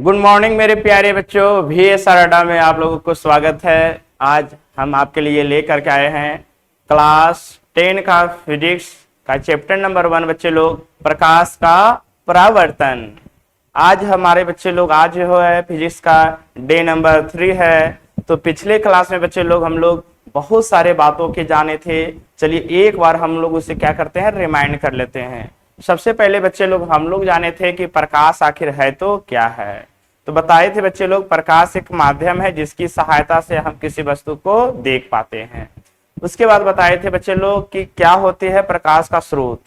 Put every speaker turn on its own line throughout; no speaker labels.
Good morning मेरे प्यारे बच्चों। VS अड्डा में आप लोगों को स्वागत है। आज हम आपके लिए लेकर के आए हैं क्लास 10 का फिजिक्स का चैप्टर नंबर 1 बच्चे लोग, प्रकाश का परावर्तन। आज हमारे बच्चे लोग आज जो है फिजिक्स का डे नंबर 3 है। तो पिछले क्लास में बच्चे लोग हम लोग बहुत सारे बातों के जाने थे। चलिए एक बार हम लोग उसे क्या करते हैं, रिमाइंड कर लेते हैं। सबसे पहले बच्चे लोग हम लोग जाने थे कि प्रकाश आखिर है तो क्या है। तो बताए थे बच्चे लोग, प्रकाश एक माध्यम है जिसकी सहायता से हम किसी वस्तु को देख पाते हैं। उसके बाद बताए थे बच्चे लोग कि क्या होती है प्रकाश का स्रोत।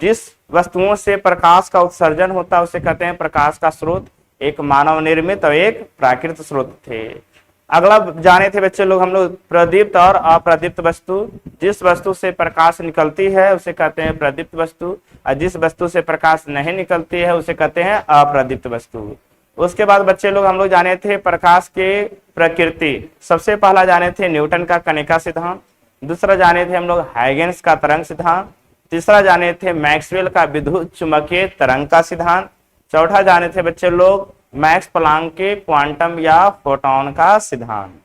जिस वस्तुओं से प्रकाश का उत्सर्जन होता है उसे कहते हैं प्रकाश का स्रोत। एक मानव निर्मित और एक प्राकृतिक स्रोत थे। अगला जाने थे बच्चे लोग हम लोग प्रदीप्त और अप्रदीप्त वस्तु। जिस वस्तु से प्रकाश निकलती है उसे कहते हैं प्रदीप्त वस्तु, और जिस वस्तु से प्रकाश नहीं निकलती है उसे कहते हैं अप्रदीप्त वस्तु। उसके बाद बच्चे लोग हम लोग जाने थे प्रकाश के प्रकृति। सबसे पहला जाने थे न्यूटन का कणिका सिद्धांत। दूसरा जाने थे हम लोग हाइगेन्स का तरंग सिद्धांत। तीसरा जाने थे मैक्सवेल का विद्युत चुंबकीय तरंग का सिद्धांत। चौथा जाने थे बच्चे लोग मैक्स प्लांक के क्वांटम या फोटोन का सिद्धांत।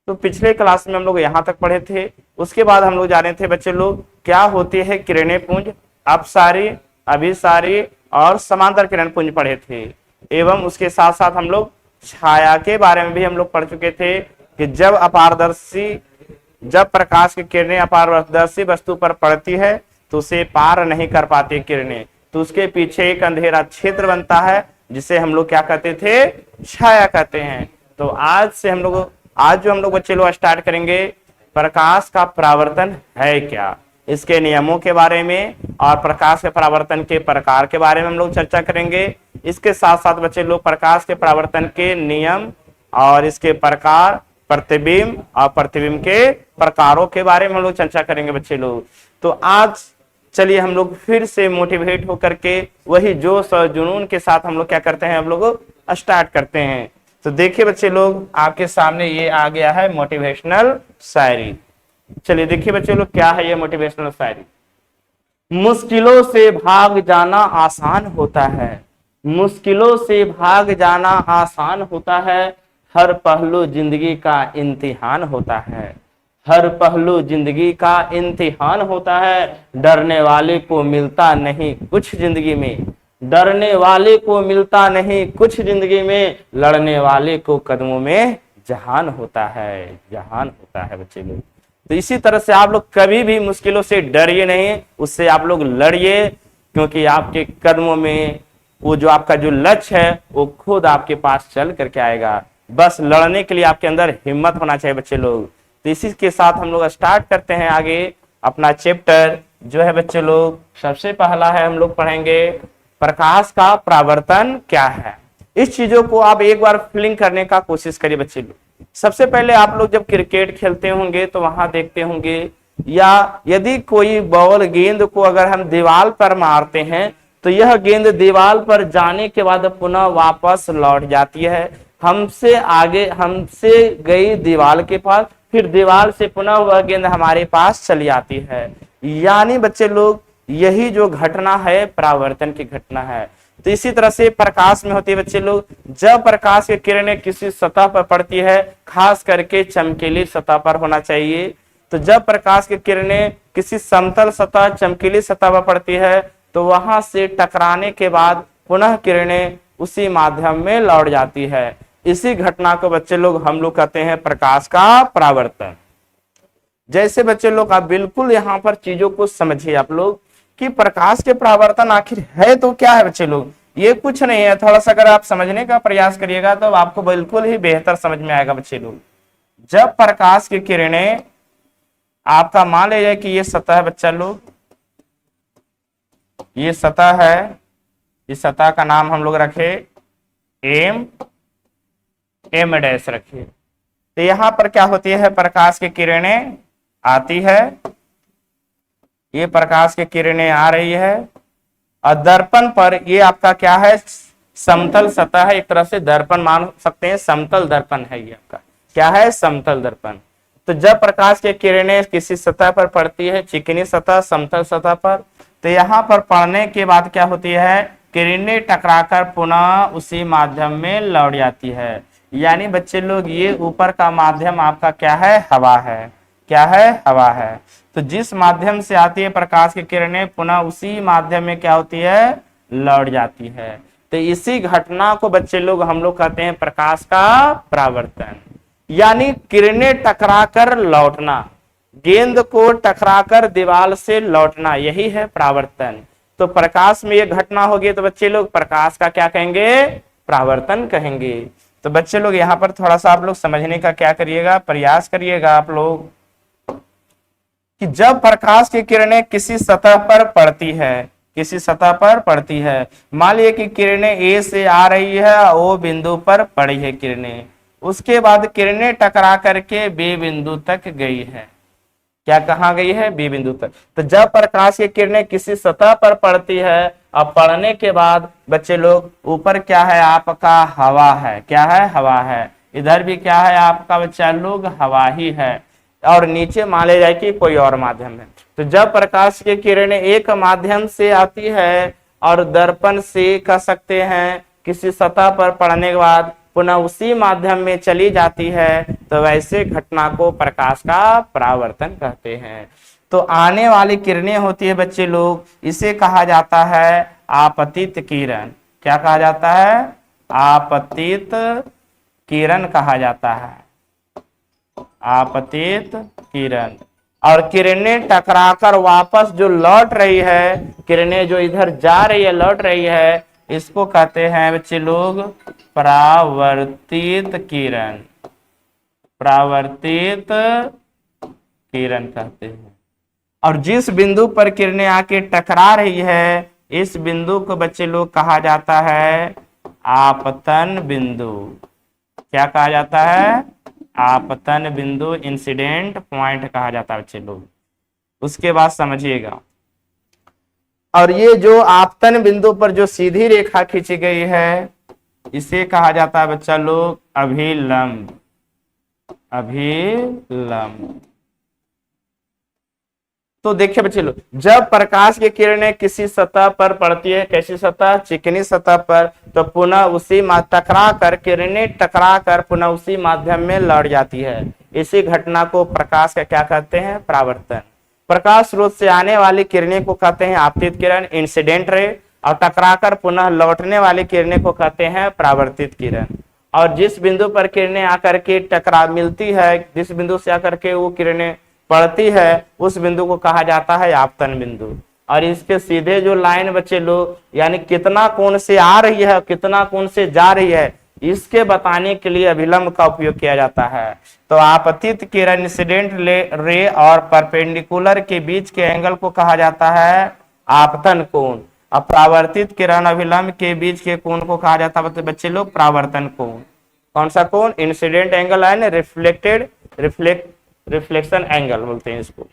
तो पिछले क्लास में हम लोग यहाँ तक पढ़े थे। उसके बाद हम लोग जाने थे बच्चे लोग क्या होती है किरणें पुंज, अपसारी, अभिसारी और समांतर किरण पुंज पढ़े थे। एवं उसके साथ साथ हम लोग छाया के बारे में भी हम लोग पढ़ चुके थे कि जब प्रकाश की किरणें अपारदर्शी वस्तु पर पड़ती है तो उसे पार नहीं कर पाती किरणें, तो उसके पीछे एक अंधेरा क्षेत्र बनता है जिसे हम लोग क्या कहते थे, छाया कहते हैं। तो आज जो हम लोग बच्चे लोग स्टार्ट करेंगे प्रकाश का परावर्तन है क्या, इसके नियमों के बारे में और प्रकाश के परावर्तन के प्रकार के बारे में हम लोग चर्चा करेंगे। इसके साथ साथ बच्चे लोग प्रकाश के परावर्तन के नियम और इसके प्रकार, प्रतिबिंब और प्रतिबिंब के प्रकारों के बारे में हम लोग चर्चा करेंगे बच्चे लोग। तो आज चलिए हम लोग फिर से मोटिवेट होकर के वही जोश और जुनून के साथ हम लोग क्या करते हैं, हम लोग स्टार्ट करते हैं। तो देखिए बच्चे लोग आपके सामने ये आ गया है मोटिवेशनल शायरी। चलिए देखिए बच्चे लोग क्या है ये मोटिवेशनल शायरी। मुश्किलों से भाग जाना आसान होता है, मुश्किलों से भाग जाना आसान होता है, हर पहलू जिंदगी का इम्तिहान होता है, हर पहलू जिंदगी का इम्तिहान होता है। डरने वाले को मिलता नहीं कुछ जिंदगी में, डरने वाले को मिलता नहीं कुछ जिंदगी में, लड़ने वाले को कदमों में जहान होता है, जहान होता है बच्चे लोग। तो इसी तरह से आप लोग कभी भी मुश्किलों से डरिए नहीं, उससे आप लोग लड़िए, क्योंकि आपके कदमों में वो जो आपका जो लक्ष्य है वो खुद आपके पास चल करके आएगा। बस लड़ने के लिए आपके अंदर हिम्मत होना चाहिए बच्चे लोग। तो इसी के साथ हम लोग स्टार्ट करते हैं आगे अपना चैप्टर जो है बच्चे लोग। सबसे पहला है हम लोग पढ़ेंगे प्रकाश का परावर्तन क्या है। इस चीजों को आप एक बार फीलिंग करने का कोशिश करिए बच्चे लोग। सबसे पहले आप लोग जब क्रिकेट खेलते होंगे तो वहां देखते होंगे, या यदि कोई बॉल गेंद को अगर हम दीवार पर मारते हैं तो यह गेंद दीवार पर जाने के बाद पुनः वापस लौट जाती है हमसे आगे, हमसे गई दीवार के पास, फिर दीवार से पुनः वह गेंद हमारे पास चली आती है। यानी बच्चे लोग यही जो घटना है परावर्तन की घटना है। तो इसी तरह से प्रकाश में होती है बच्चे लोग, जब प्रकाश की किरणें किसी सतह पर पड़ती है, खास करके चमकीली सतह पर होना चाहिए। तो जब प्रकाश की किरणें किसी समतल सतह, चमकीली सतह पर पड़ती है तो वहां से टकराने के बाद पुनः किरणें उसी माध्यम में लौट जाती है। इसी घटना को बच्चे लोग हम लोग कहते हैं प्रकाश का परावर्तन। जैसे बच्चे लोग आप बिल्कुल यहाँ पर चीजों को समझिए आप लोग कि प्रकाश के परावर्तन आखिर है तो क्या है बच्चे लोग। ये कुछ नहीं है, थोड़ा सा अगर आप समझने का प्रयास करिएगा तो आपको बिल्कुल ही बेहतर समझ में आएगा बच्चे लोग। जब प्रकाश की किरणें, आपका मान लीजिए कि ये सतह है बच्चा लोग, ये सतह है, इस सतह का नाम हम लोग रखे एम डैश रखिए। तो यहां पर क्या होती है, प्रकाश की किरणें आती है, ये प्रकाश की किरणें आ रही है और दर्पण पर ये आपका क्या है, समतल सतह है, एक तरह से दर्पण मान सकते हैं, समतल दर्पण है ये आपका, क्या है, समतल दर्पण। तो जब प्रकाश की किरणें किसी सतह पर पड़ती है, चिकनी सतह, समतल सतह पर, तो यहाँ पर पड़ने के बाद क्या होती है, किरणें टकराकर पुनः उसी माध्यम में लौट जाती है। यानी बच्चे लोग ये ऊपर का माध्यम आपका क्या है, हवा है। क्या है, हवा है। तो जिस माध्यम से आती है प्रकाश की किरणें पुनः उसी माध्यम में क्या होती है, लौट जाती है। तो इसी घटना को बच्चे लोग हम लोग कहते हैं प्रकाश का परावर्तन। यानी किरणें टकराकर लौटना, गेंद को टकराकर दीवार से लौटना, यही है परावर्तन। तो प्रकाश में ये घटना होगी तो बच्चे लोग प्रकाश का क्या कहेंगे, परावर्तन कहेंगे। तो बच्चे लोग यहाँ पर थोड़ा सा आप लोग समझने का क्या करिएगा, प्रयास करिएगा आप लोग, कि जब प्रकाश की किरणें किसी सतह पर पड़ती है, किसी सतह पर पड़ती है, मान लीजिए कि किरणें ए से आ रही है, ओ बिंदु पर पड़ी है किरणें, उसके बाद किरणें टकरा करके बी बिंदु तक गई है। क्या कहाँ गई है, बी बिंदु तक। तो जब प्रकाश की किरणें किसी सतह पर पड़ती है, अब पड़ने के बाद बच्चे लोग ऊपर क्या है आपका, हवा है। क्या है, हवा है। इधर भी क्या है आपका बच्चा लोग, हवा ही है। और नीचे मान ले जाए कि कोई और माध्यम है। तो जब प्रकाश की किरणें एक माध्यम से आती है और दर्पण से कह सकते हैं किसी सतह पर पड़ने के बाद पुनः उसी माध्यम में चली जाती है, तो वैसे घटना को प्रकाश का परावर्तन कहते हैं। तो आने वाली किरणें होती है बच्चे लोग, इसे कहा जाता है आपतित किरण। क्या कहा जाता है, आपतित किरण कहा जाता है, आपतित किरण। और किरणें टकराकर वापस जो लौट रही है, किरणें जो इधर जा रही है, लौट रही है, इसको कहते हैं बच्चे लोग परावर्तित किरण। परावर्तित किरण कहते हैं। और जिस बिंदु पर किरणें आके टकरा रही है, इस बिंदु को बच्चे लोग कहा जाता है आपतन बिंदु। क्या कहा जाता है, आपतन बिंदु, इंसिडेंट पॉइंट कहा जाता है बच्चे लोग। उसके बाद समझिएगा, और ये जो आपतन बिंदु पर जो सीधी रेखा खींची गई है, इसे कहा जाता है बच्चा लोग अभिलंब। अभिलंब। तो देखिए बच्चे लोग, जब प्रकाश की किरणें किसी सतह पर पड़ती है, कैसी सतह, चिकनी सतह पर, तो पुनः उसी टकरा कर, किरणें टकरा कर पुनः उसी माध्यम में लौट जाती है। इसी घटना को प्रकाश का क्या कहते हैं, परावर्तन। प्रकाश स्रोत से आने वाली किरणें को कहते हैं आपतित किरण, इंसिडेंट रे, और टकराकर पुनः लौटने वाली किरणें को कहते हैं परावर्तित किरण। और जिस बिंदु पर किरणें आकर के टकरा मिलती है, जिस बिंदु से आकर के वो किरणें पड़ती है, उस बिंदु को कहा जाता है आपतन बिंदु। और इसके सीधे जो लाइन बच्चे लोग, यानी कितना कोण से आ रही है, कितना कोण से जा रही है, इसके बताने के लिए अभिलंब का उपयोग किया जाता है। तो आपतित किरण, इंसिडेंट रे और परपेंडिकुलर के बीच के एंगल को कहा जाता है आपतन कोण। अब परावर्तित किरण अभिलंब के बीच के कोण को कहा जाता है बच्चे लोग परावर्तन कोण। कौन सा कोण, इंसिडेंट एंगल है ना, रिफ्लेक्शन एंगल बोलते हैं इसको।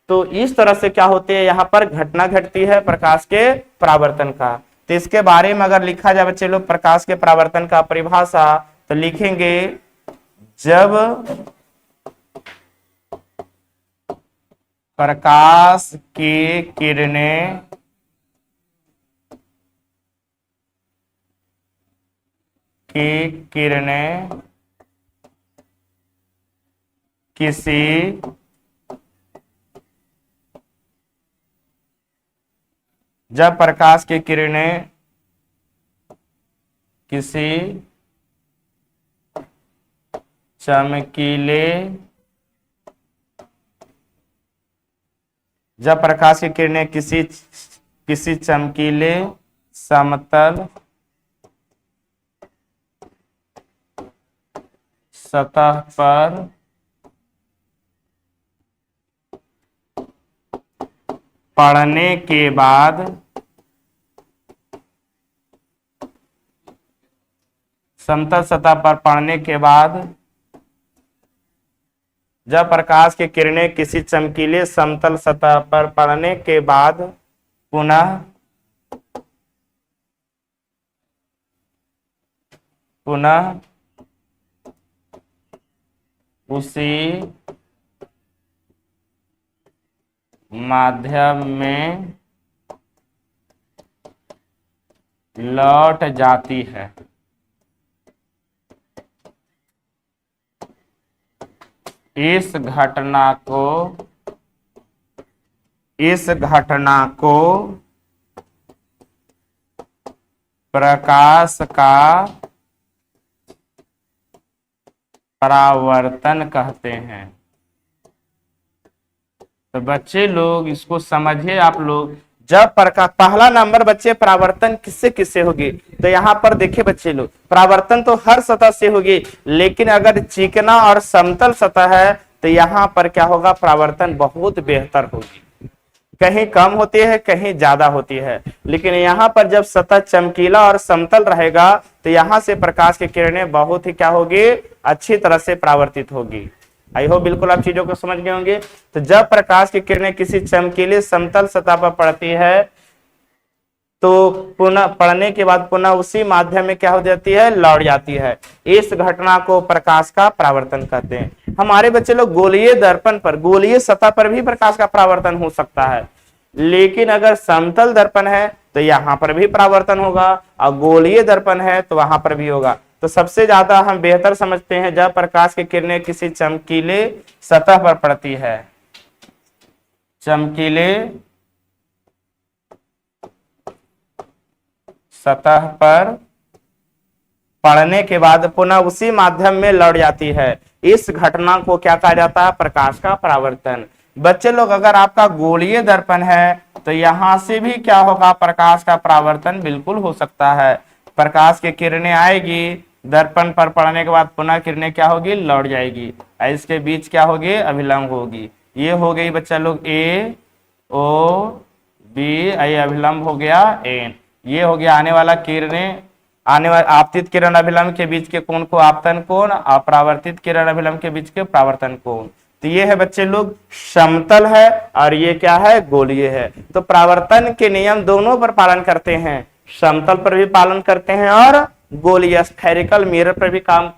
तो इस तरह से क्या होते हैं, यहाँ पर घटना घटती है प्रकाश के परावर्तन का। तो इसके बारे में अगर लिखा जाए बच्चे लोग प्रकाश के परावर्तन का परिभाषा, तो लिखेंगे जब प्रकाश की किरणें किसी जब प्रकाश की किरणें किसी चमकीले जब प्रकाश की किरणें किसी चमकीले समतल सतह पर पड़ने के बाद समतल सतह पर पड़ने के बाद जब प्रकाश की किरणें किसी चमकीले समतल सतह पर पड़ने के बाद पुनः उसी माध्यम में लौट जाती है। इस घटना को प्रकाश का परावर्तन कहते हैं। तो बच्चे लोग इसको समझिए आप लोग। जब प्रकाश, पहला नंबर बच्चे परावर्तन किससे किससे होगी, तो यहाँ पर देखिए बच्चे लोग, परावर्तन तो हर सतह से होगी, लेकिन अगर चिकना और समतल सतह है तो यहाँ पर क्या होगा, परावर्तन बहुत बेहतर होगी। कहीं कम होती है, कहीं ज्यादा होती है, लेकिन यहाँ पर जब सतह चमकीला और समतल रहेगा तो यहाँ से प्रकाश की किरणें बहुत ही क्या होगी, अच्छी तरह से परावर्तित होगी। आई होप बिल्कुल आप चीजों को समझ गए होंगे। तो जब प्रकाश की किरणें किसी चमकीले समतल सतह पर पड़ती है तो पुनः पढ़ने के बाद पुनः उसी माध्यम में क्या हो जाती है, लौट जाती है। इस घटना को प्रकाश का परावर्तन कहते हैं। हमारे बच्चे लोग गोलीय दर्पण पर, गोलीय सतह पर भी प्रकाश का परावर्तन हो सकता है, लेकिन अगर समतल दर्पण है तो यहाँ पर भी परावर्तन होगा, और गोलीय दर्पण है तो वहां पर भी होगा। तो सबसे ज्यादा हम बेहतर समझते हैं जब प्रकाश की किरणें किसी चमकीले सतह पर पड़ती है, चमकीले सतह पर पड़ने के बाद पुनः उसी माध्यम में लौट जाती है। इस घटना को क्या कहा जाता है, प्रकाश का परावर्तन। बच्चे लोग अगर आपका गोलीय दर्पण है तो यहां से भी क्या होगा, प्रकाश का परावर्तन बिल्कुल हो सकता है। प्रकाश की किरणें आएगी, दर्पण पर पड़ने के बाद पुनः किरणें क्या होगी, लौट जाएगी, इसके बीच क्या होगी, अभिलंब होगी। ये हो गई बच्चा लोग ए ओ बी, अभिलंब हो गया एन। ये हो गया आने वाला किरणें, आने वाले आपतित किरण अभिलंब के बीच के कोण को आपतन कोण, और परावर्तित किरण अभिलंब के बीच के परावर्तन कोण। तो ये है बच्चे लोग समतल है, और ये क्या है, गोलीय है। तो परावर्तन के नियम दोनों पर पालन करते हैं, समतल पर भी पालन करते हैं और गोलीय स्फेरिकल मिरर पर भी काम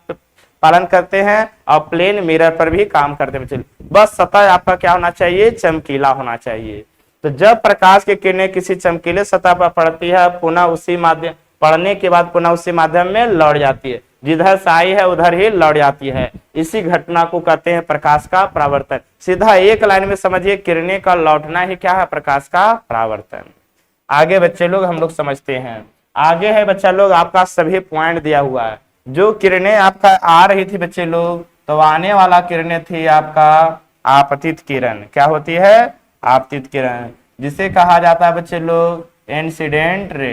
पालन करते हैं, और प्लेन मिरर पर भी काम करते हैं। बस सतह आपका क्या होना चाहिए, चमकीला होना चाहिए। तो जब प्रकाश की किरणें किसी चमकीले सतह पर पड़ती है, पुनः उसी माध्यम पड़ने के बाद पुनः उसी माध्यम में लौट जाती है, जिधर से आई है उधर ही लौट जाती है। इसी घटना को कहते हैं प्रकाश का परावर्तन। सीधा एक लाइन में समझिए, किरणें का लौटना ही क्या है, प्रकाश का परावर्तन। आगे बच्चे लोग हम लोग समझते हैं। आगे है बच्चा लोग आपका सभी पॉइंट दिया हुआ है। जो किरणें आपका आ रही थी बच्चे लोग, तो आने वाला किरणें थी आपका आपतित किरण। क्या होती है, आपतित किरण, जिसे कहा जाता है बच्चे लोग इंसिडेंट रे।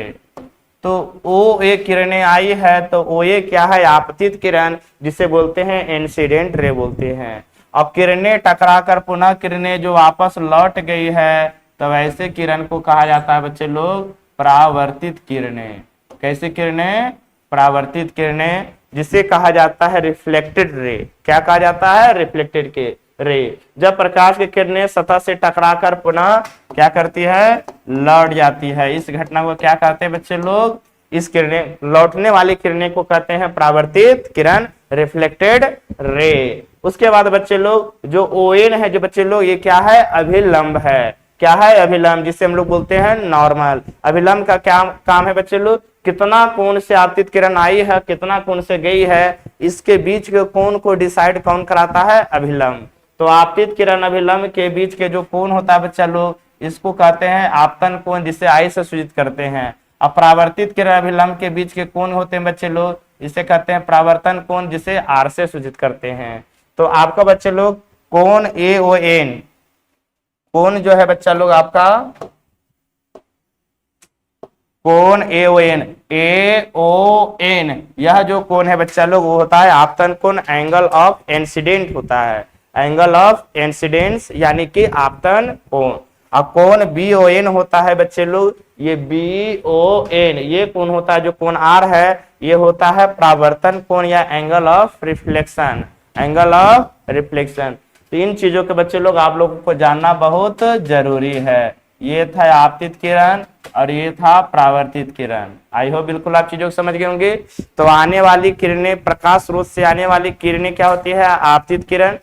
तो ओ ए किरणें आई है, तो ओ ए क्या है, आपतित किरण, जिसे बोलते हैं इंसिडेंट रे बोलते हैं। अब किरणें टकराकर पुनः किरणें जो वापस लौट गई है, तो ऐसे किरण को कहा जाता है बच्चे लोग परावर्तित किरणें। कैसे किरणें, परावर्तित किरणें, जिसे कहा जाता है रिफ्लेक्टेड रे। क्या कहा जाता है, रिफ्लेक्टेड के रे। जब प्रकाश की किरणें सतह से टकराकर पुनः क्या करती है, लौट जाती है। इस घटना को क्या कहते हैं बच्चे लोग, इस किरणें, लौटने वाली किरणें को कहते हैं परावर्तित किरण, रिफ्लेक्टेड रे। उसके बाद बच्चे लोग जो ओएन है, जो बच्चे लोग ये क्या है, अभिलंब है। क्या है, अभिलंब, जिसे हम लोग बोलते हैं नॉर्मल। अभिलंब का क्या काम है बच्चे लोग, कितना कोण से आपतित किरण आई है, कितना कोण से गई है, इसके बीच के कोण को डिसाइड कौन कराता है, अभिलंब। तो आपतित किरण अभिलंब के बीच के जो कोण होता है बच्चा लोग, इसको कहते हैं आपतन कोण, जिसे आई से सूचित करते हैं। अब परावर्तित किरण अभिलंब के बीच के कोण होते हैं बच्चे लोग, इसे कहते हैं परावर्तन कोण, जिसे आर से सूचित करते हैं। तो आपका बच्चे लोग कोण ए ओ एन, कोण जो है बच्चा लोग आपका कोण ए ओ एन, ए ओ एन, यह जो कोण है बच्चा लोग वो होता है आपतन कोण, एंगल ऑफ इंसिडेंट होता है, एंगल ऑफ इंसिडेंस यानी कि आपतन कोण। अब कोण बी ओ एन होता है बच्चे लोग, ये बी ओ एन, ये कोण होता है, जो कोण आर है ये होता है परावर्तन कोण या angle of reflection, angle of reflection. तो इन चीजों के बच्चे लोग आप लोगों को जानना बहुत जरूरी है। ये था आपतित किरण और ये था परावर्तित किरण। आई होप बिल्कुल आप चीजों को समझ गए होंगे। तो आने वाली किरणें, प्रकाश स्रोत से आने वाली किरणें क्या होती है, आपतित किरण।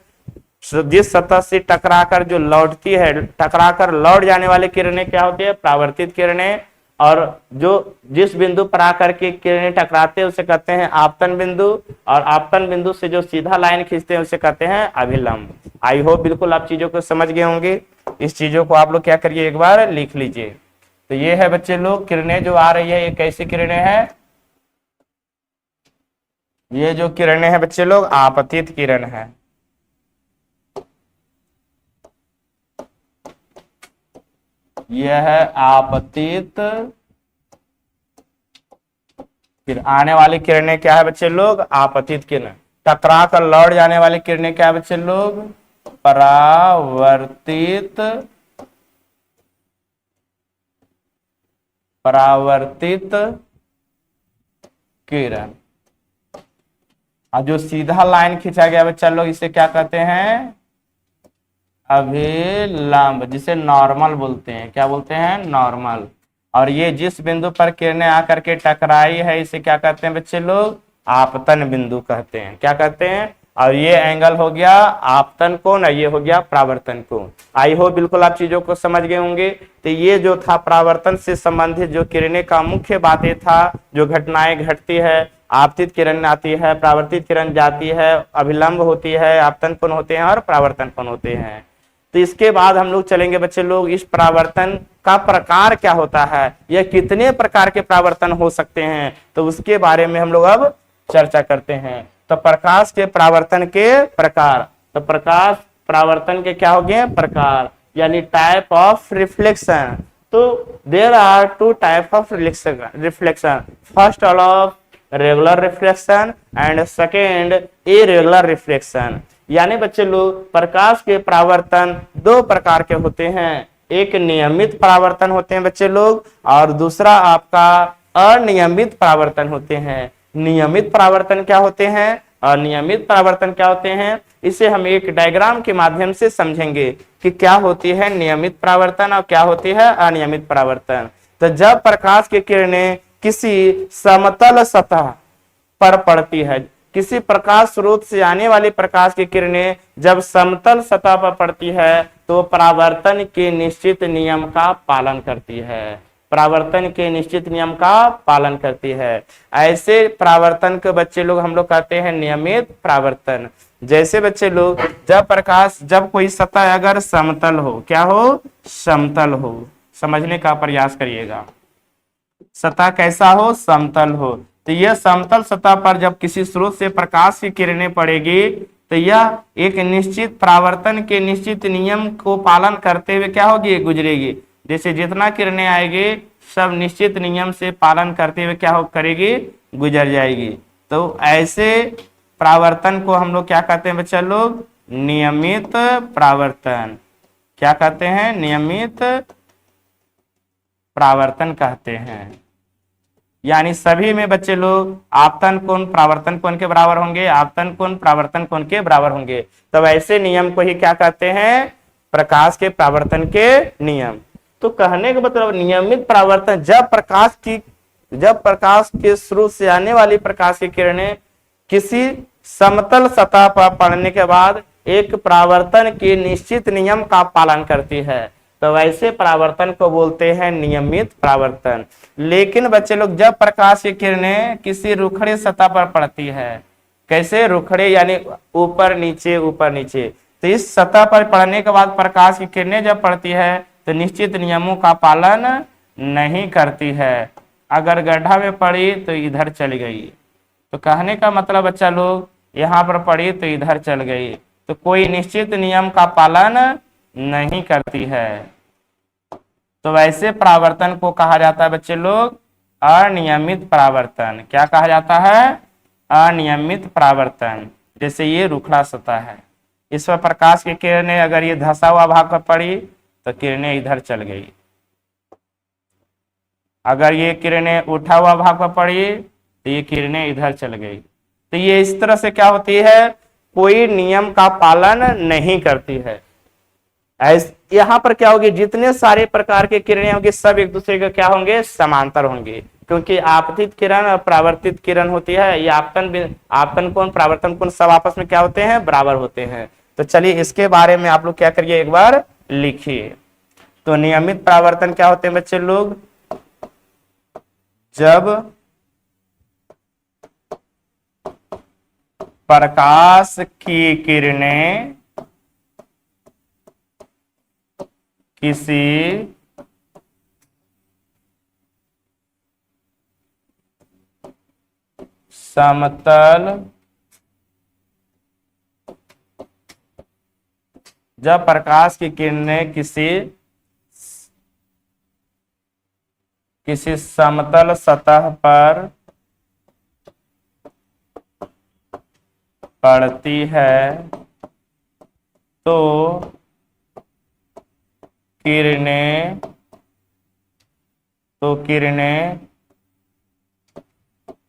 जिस सतह से टकराकर जो लौटती है, टकराकर लौट जाने वाली किरणें क्या होती है, परावर्तित किरणें। और जो जिस बिंदु पर आकर के किरणें टकराते हैं उसे कहते हैं आपतन बिंदु, और आपतन बिंदु से जो सीधा लाइन खींचते हैं उसे कहते हैं अभिलंब। आई होप बिल्कुल आप चीजों को समझ गए होंगे। इस चीजों को आप लोग क्या करिए, एक बार लिख लीजिए। तो ये है बच्चे लोग किरणें जो आ रही है, ये कैसी किरणें हैं? ये जो किरणें हैं बच्चे लोग आपतित किरण है। यह है आपतित, फिर आने वाली किरणें क्या है बच्चे लोग? आपतित किरण। टकरा कर लौट जाने वाली किरणें क्या है बच्चे लोग? परावर्तित, परावर्तित किरण। और जो सीधा लाइन खींचा गया बच्चा लोग इसे क्या कहते हैं? अभिलंब, जिसे नॉर्मल बोलते हैं। क्या बोलते हैं? नॉर्मल। और ये जिस बिंदु पर किरणें आकर के टकराई है इसे क्या कहते हैं बच्चे लोग? आपतन बिंदु कहते हैं। क्या कहते हैं? और ये एंगल हो गया आपतन कोण, ये हो गया परावर्तन कोण। आई हो बिल्कुल आप चीजों को समझ गए होंगे। तो ये जो था परावर्तन से संबंधित जो किरणें का मुख्य बातें था, जो घटनाएं घटती है, आपतित किरण आती है, परावर्तित किरण जाती है, अभिलंब होती है, आपतन कोण होते हैं और परावर्तन कोण होते हैं। तो इसके बाद हम लोग चलेंगे बच्चे लोग इस परावर्तन का प्रकार क्या होता है, यह कितने प्रकार के परावर्तन हो सकते हैं, तो उसके बारे में हम लोग अब चर्चा करते हैं। तो प्रकाश के परावर्तन के प्रकार, तो प्रकाश परावर्तन के क्या हो गए? प्रकार, यानी टाइप ऑफ रिफ्लेक्शन। तो there are two type of reflection. First of regular reflection and second irregular reflection. यानी बच्चे लोग प्रकाश के परावर्तन दो प्रकार के होते हैं। एक नियमित परावर्तन होते हैं बच्चे लोग, और दूसरा आपका अनियमित परावर्तन होते हैं। नियमित परावर्तन क्या होते हैं, अनियमित परावर्तन क्या होते हैं, इसे हम एक डायग्राम के माध्यम से समझेंगे कि क्या होती है नियमित परावर्तन और क्या होती है अनियमित परावर्तन। तो जब प्रकाश की किरणें किसी समतल सतह पर पड़ती है, किसी प्रकाश स्रोत से आने वाली प्रकाश की किरणें जब समतल सतह पर पड़ती है तो परावर्तन के निश्चित नियम का पालन करती है। परावर्तन के निश्चित नियम का पालन करती है। ऐसे परावर्तन के बच्चे लोग हम लोग कहते हैं नियमित परावर्तन। जैसे बच्चे लोग जब कोई सतह अगर समतल हो, क्या हो? समतल हो। समझने का प्रयास करिएगा। सतह कैसा हो? समतल हो। तो यह समतल सतह पर जब किसी स्रोत से प्रकाश की किरणें पड़ेगी तो यह एक निश्चित परावर्तन के निश्चित नियम को पालन करते हुए क्या होगी? गुजरेगी। जैसे जितना किरणें आएगी सब निश्चित नियम से पालन करते हुए क्या करेगी? गुजर जाएगी। तो ऐसे परावर्तन को हम लोग क्या कहते हैं बच्चा लोग? नियमित परावर्तन। क्या कहते हैं? नियमित परावर्तन कहते हैं। यानी सभी में बच्चे लोग आपतन कोण परावर्तन कोण के बराबर होंगे, आपतन कोण परावर्तन कोण के बराबर होंगे। तब ऐसे नियम को ही क्या कहते हैं? प्रकाश के परावर्तन के नियम। तो कहने का मतलब नियमित परावर्तन, जब प्रकाश के स्रोत से आने वाली प्रकाश की किरणें किसी समतल सतह पर पड़ने के बाद एक परावर्तन के निश्चित नियम का पालन करती है, तो वैसे परावर्तन को बोलते हैं नियमित परावर्तन। लेकिन बच्चे लोग जब प्रकाश की किरणें किसी रुखड़े सतह पर पड़ती है, कैसे? रुखड़े यानी ऊपर नीचे ऊपर नीचे, तो इस सतह पर पड़ने के बाद प्रकाश की किरणें जब पड़ती है तो निश्चित नियमों का पालन नहीं करती है। अगर गड्ढा में पड़ी तो इधर चली गई, तो कहने का मतलब बच्चा लोग यहाँ पर पड़ी तो इधर चल गई, तो कोई निश्चित नियम का पालन नहीं करती है। तो वैसे परावर्तन को कहा जाता है बच्चे लोग अनियमित परावर्तन। क्या कहा जाता है? अनियमित परावर्तन। जैसे ये रुखड़ा सतह है, इस पर प्रकाश की किरणें अगर ये धंसा हुआ भाग पर पड़ी तो किरणें इधर चल गई। अगर ये किरणें उठा हुआ भाग पर पड़ी तो ये किरणें इधर चल गई। तो ये इस तरह से क्या होती है? कोई नियम का पालन नहीं करती है। यहाँ पर क्या होगी? जितने सारे प्रकार के किरणें होंगी सब एक दूसरे के क्या होंगे? समांतर होंगे, क्योंकि आपतित किरण और परावर्तित किरण होती है। ये आपतन कोण परावर्तन कोण सब आपस में क्या होते हैं? बराबर होते हैं। तो चलिए इसके बारे में आप लोग क्या करिए, एक बार लिखिए। तो नियमित परावर्तन क्या होते हैं बच्चे लोग? जब प्रकाश की किरणें किसी समतल जब प्रकाश की किरणें किसी समतल सतह पर पड़ती है तो किरणें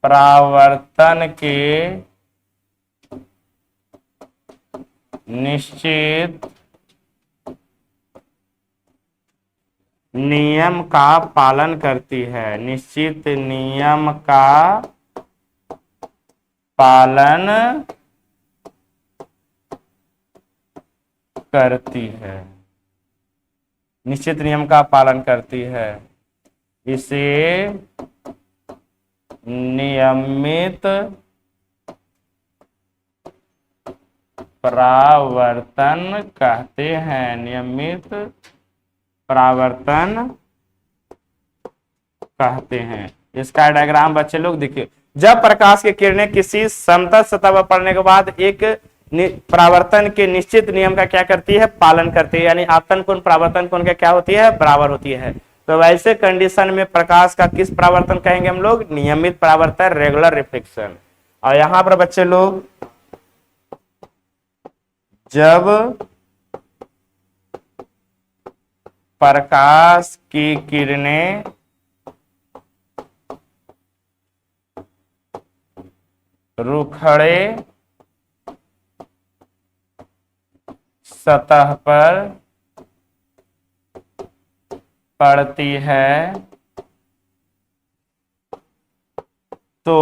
परावर्तन के निश्चित नियम का पालन करती है, निश्चित नियम का पालन करती है, निश्चित नियम का पालन करती है। इसे नियमित परावर्तन कहते हैं, नियमित परावर्तन कहते हैं। इसका डायग्राम बच्चे लोग देखिए, जब प्रकाश की किरणें किसी समतल सतह पर पड़ने के बाद एक परावर्तन के निश्चित नियम का क्या करती है, पालन करती है, यानी आपतन कोण परावर्तन कोण का क्या होती है, बराबर होती है। तो वैसे कंडीशन में प्रकाश का किस परावर्तन कहेंगे हम लोग, नियमित परावर्तन, रेगुलर रिफ्लेक्शन। और यहां पर बच्चे लोग जब प्रकाश की किरणें रुखड़े सतह पर पड़ती है तो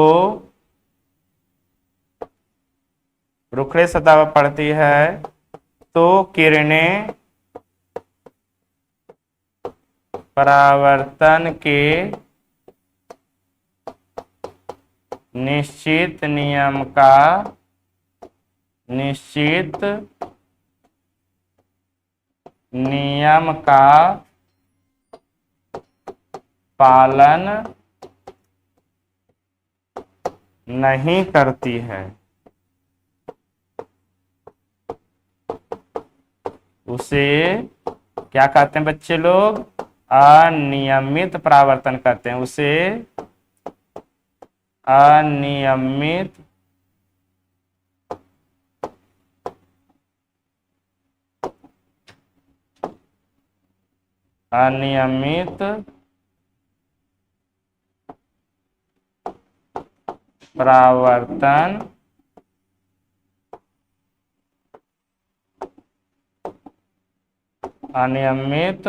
रुखड़े सतह पर पड़ती है तो किरणें परावर्तन के निश्चित नियम का पालन नहीं करती है, उसे क्या कहते हैं बच्चे लोग, अनियमित परावर्तन कहते हैं, उसे अनियमित परावर्तन अनियमित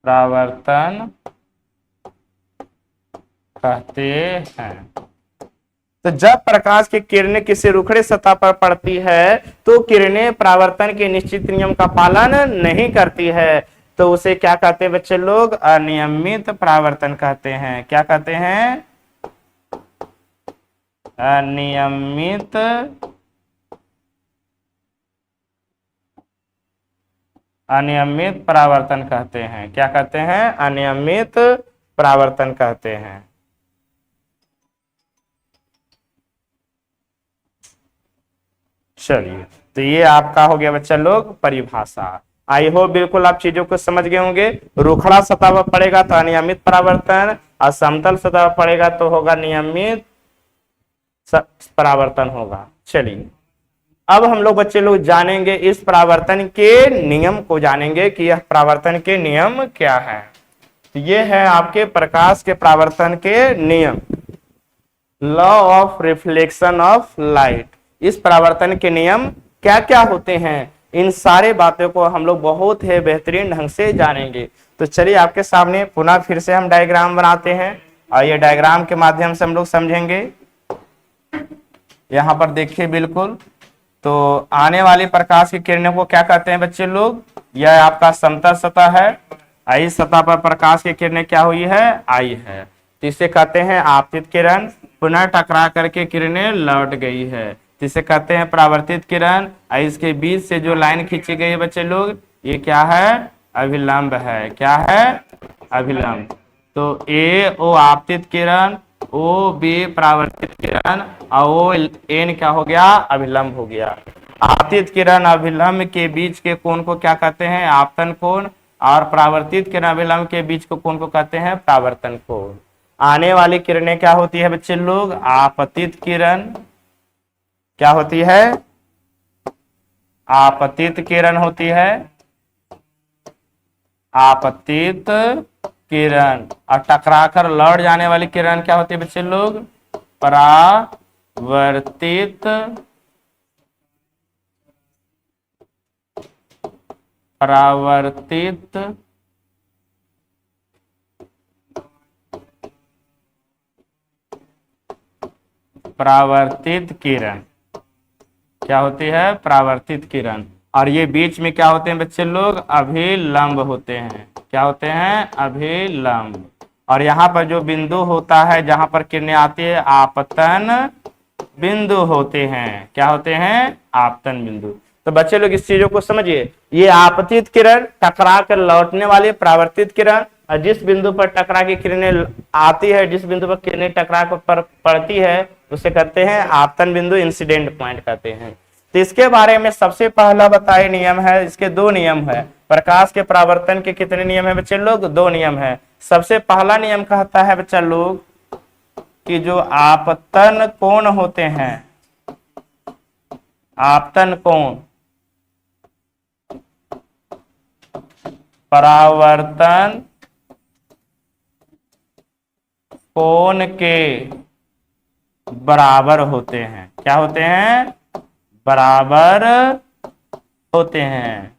परावर्तन कहते हैं। तो जब प्रकाश की किरणें किसी रुखड़े सतह पर पड़ती है तो किरणें परावर्तन के निश्चित नियम का पालन नहीं करती है, तो उसे क्या कहते हैं बच्चे लोग, अनियमित परावर्तन कहते हैं। क्या कहते हैं, अनियमित परावर्तन कहते हैं। क्या कहते हैं, अनियमित परावर्तन कहते हैं। चलिए, तो ये आपका हो गया बच्चा लोग परिभाषा। आई होप बिल्कुल आप चीजों को समझ गए होंगे। रुखड़ा सतह पर पड़ेगा तो अनियमित परावर्तन, और समतल सतह पर पड़ेगा तो होगा नियमित परावर्तन होगा। चलिए, अब हम लोग बच्चे लोग जानेंगे इस परावर्तन के नियम को, जानेंगे कि यह परावर्तन के नियम क्या है। तो ये है आपके प्रकाश के परावर्तन के नियम, law of reflection of light. इस परावर्तन के नियम क्या क्या होते हैं, इन सारे बातों को हम लोग बहुत ही बेहतरीन ढंग से जानेंगे। तो चलिए आपके सामने पुनः फिर से हम डायग्राम बनाते हैं और ये डायग्राम के माध्यम से हम लोग समझेंगे। यहाँ पर देखिए बिल्कुल, तो आने वाली प्रकाश की किरणों को क्या कहते हैं बच्चे लोग, यह आपका समतल सतह है इस सतह पर प्रकाश की किरणें क्या हुई है, आई है। तो इसे कहते हैं आपतित किरण। पुनः टकरा करके किरणें लौट गई है, तो इसे कहते हैं परावर्तित किरण। इसके बीच से जो लाइन खींची गई है बच्चे लोग, ये क्या है, अभिलंब है। क्या है, अभिलंब। तो ए ओ आपतित किरण, ओ बी परावर्तित किरण, और ओ एन क्या हो गया, अभिलंब हो गया। आपतित किरण अभिलंब के बीच के कोण को क्या कहते हैं, आपतन कोण, और परावर्तित किरण अभिलंब के बीच के कोण को कहते हैं परावर्तन कोण। आने वाली किरणें क्या होती है बच्चे लोग, आपतित किरण। क्या होती है, आपतित किरण होती है, आपतित किरण। और टकराकर लौट जाने वाली किरण क्या होती है बच्चे लोग, परावर्तित परावर्तित परावर्तित किरण। क्या होती है, परावर्तित किरण। और ये बीच में क्या होते हैं बच्चे लोग, अभिलंब होते हैं। क्या होते हैं, अभिलंब। और यहाँ पर जो बिंदु होता है जहां पर किरणें आती है, आपतन बिंदु होते हैं। क्या होते हैं, आपतन बिंदु। तो बच्चे लोग इस चीजों को समझिए, ये आपतित किरण टकरा कर लौटने वाली परावर्तित किरण, और जिस बिंदु पर टकरा की किरणें आती है, जिस बिंदु पर किरणें टकरा कर पड़ती है, उसे कहते हैं आपतन बिंदु, इंसिडेंट पॉइंट कहते हैं। तो इसके बारे में सबसे पहला बताए नियम है, इसके दो नियम है। प्रकाश के परावर्तन के कितने नियम है बच्चे लोग, दो नियम है। सबसे पहला नियम कहता है बच्चा लोग कि जो आपतन कोण होते हैं, आपतन कोण परावर्तन कोण के बराबर होते हैं। क्या होते हैं, बराबर होते हैं।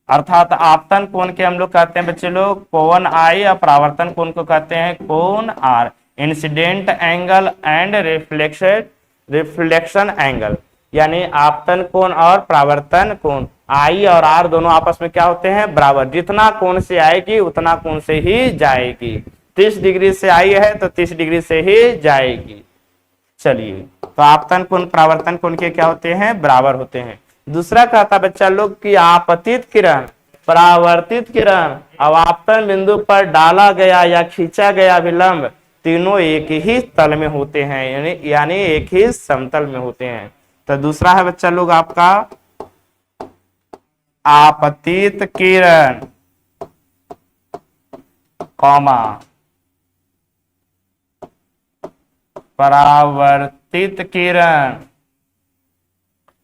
अर्थात आपतन कोण के हम लोग कहते हैं बच्चे लोग कोण आई, और परावर्तन कोण को कहते हैं कोण R. Incident angle and reflection angle, यानी आपतन कोण और परावर्तन कोण आई और आर दोनों आपस में क्या होते हैं, बराबर। जितना कोण से आएगी उतना कोण से ही जाएगी। 30 डिग्री से आई है तो 30 डिग्री से ही जाएगी। चलिए, तो आपतन कोण परावर्तन कोण के क्या होते हैं, बराबर होते हैं। दूसरा कहता बच्चा लोग कि आपतित किरण, परावर्तित किरण और आपतन बिंदु पर डाला गया या खींचा गया विलंब, तीनों एक ही तल में होते हैं, यानी एक ही समतल में होते हैं। तो दूसरा है बच्चा लोग आपका आपतित किरण, कॉमा परावर्तित किरण।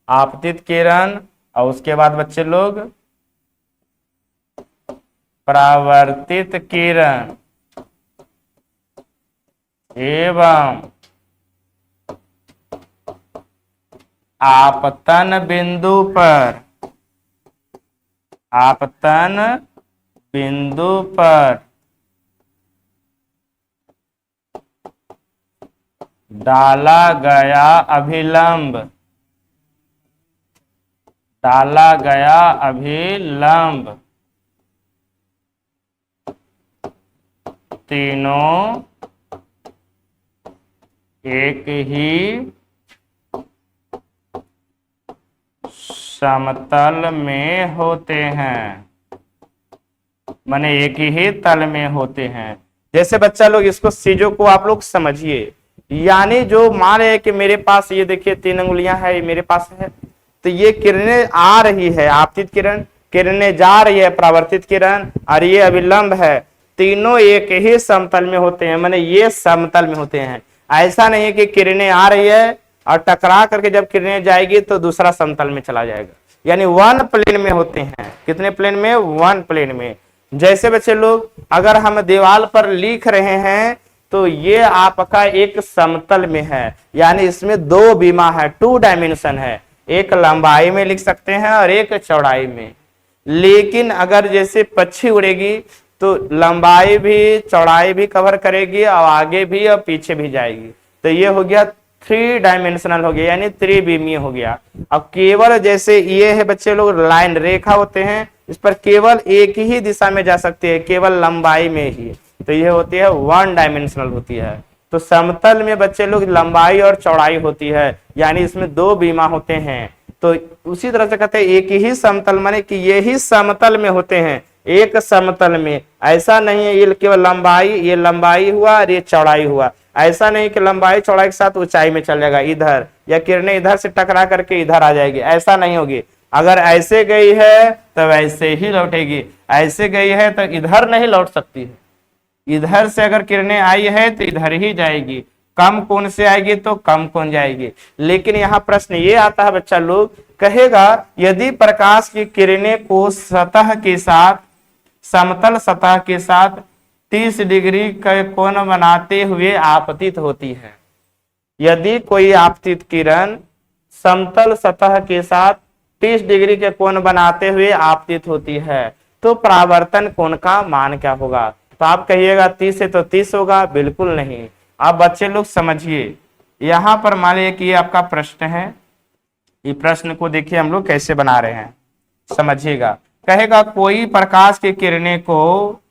आपतित किरण और उसके बाद बच्चे लोग परावर्तित किरण एवं आपतन बिंदु पर, आपतन बिंदु पर डाला गया अभिलंब, डाला गया अभिलंब तीनों एक ही समतल में होते हैं, माने एक ही तल में होते हैं। जैसे बच्चा लोग इसको चीजों को आप लोग समझिए, यानी जो मान रहे कि मेरे पास ये देखिए 3 अंगुलियां है, मेरे पास है, तो ये किरणें आ रही है आपतित किरण, किरणें जा रही है परावर्तित किरण, और ये अभिलंब है, तीनों एक ही समतल में होते हैं, माने ये समतल में होते हैं। ऐसा नहीं कि किरणें आ रही है और टकरा करके जब किरणें जाएगी तो दूसरा समतल में चला जाएगा, यानी वन प्लेन में होते हैं। कितने प्लेन में, वन प्लेन में। जैसे बच्चे लोग अगर हम दीवार पर लिख रहे हैं तो ये आपका एक समतल में है, यानी इसमें 2 बीमा है, 2 डायमेंशन है, एक लंबाई में लिख सकते हैं और एक चौड़ाई में। लेकिन अगर जैसे पक्षी उड़ेगी तो लंबाई भी चौड़ाई भी कवर करेगी और आगे भी और पीछे भी जाएगी, तो ये हो गया 3 डायमेंशनल हो गया, यानी त्रिविमीय हो गया। अब केवल जैसे ये है बच्चे लोग लाइन रेखा होते हैं, इस पर केवल एक ही दिशा में जा सकती है, केवल लंबाई में ही। तो यह होती है वन डायमेंशनल होती है। तो समतल में बच्चे लोग लंबाई और चौड़ाई होती है, यानी इसमें दो बीमा होते हैं। तो उसी तरह से कहते हैं एक ही समतल, माने कि ये ही समतल में होते हैं, एक समतल में। ऐसा नहीं है ये केवल लंबाई, ये लंबाई हुआ और ये चौड़ाई हुआ। ऐसा नहीं कि लंबाई चौड़ाई के साथ ऊंचाई में चलेगा इधर, या किरणें इधर से टकरा करके इधर आ जाएगी, ऐसा नहीं होगी। अगर ऐसे गई है तो वैसे ही लौटेगी, ऐसे गई है तो इधर नहीं लौट सकती है। इधर से अगर किरणें आई है तो इधर ही जाएगी, कम कोण से आएगी तो कम कोण जाएगी। लेकिन यहाँ प्रश्न ये आता है बच्चा लोग, कहेगा यदि प्रकाश की किरणें को सतह के साथ, समतल सतह के साथ 30 डिग्री का कोण बनाते हुए आपतित होती है। यदि कोई आपतित किरण समतल सतह के साथ 30 डिग्री के कोण बनाते हुए आपतित होती है, तो परावर्तन कोण का मान क्या होगा? तो आप कहिएगा 30 है तो 30 होगा, बिल्कुल नहीं। आप बच्चे लोग समझिए, यहां पर मान लीजिए कि ये आपका प्रश्न है, ये प्रश्न को देखिए हम लोग कैसे बना रहे हैं, समझिएगा। कहेगा कोई प्रकाश की किरणें को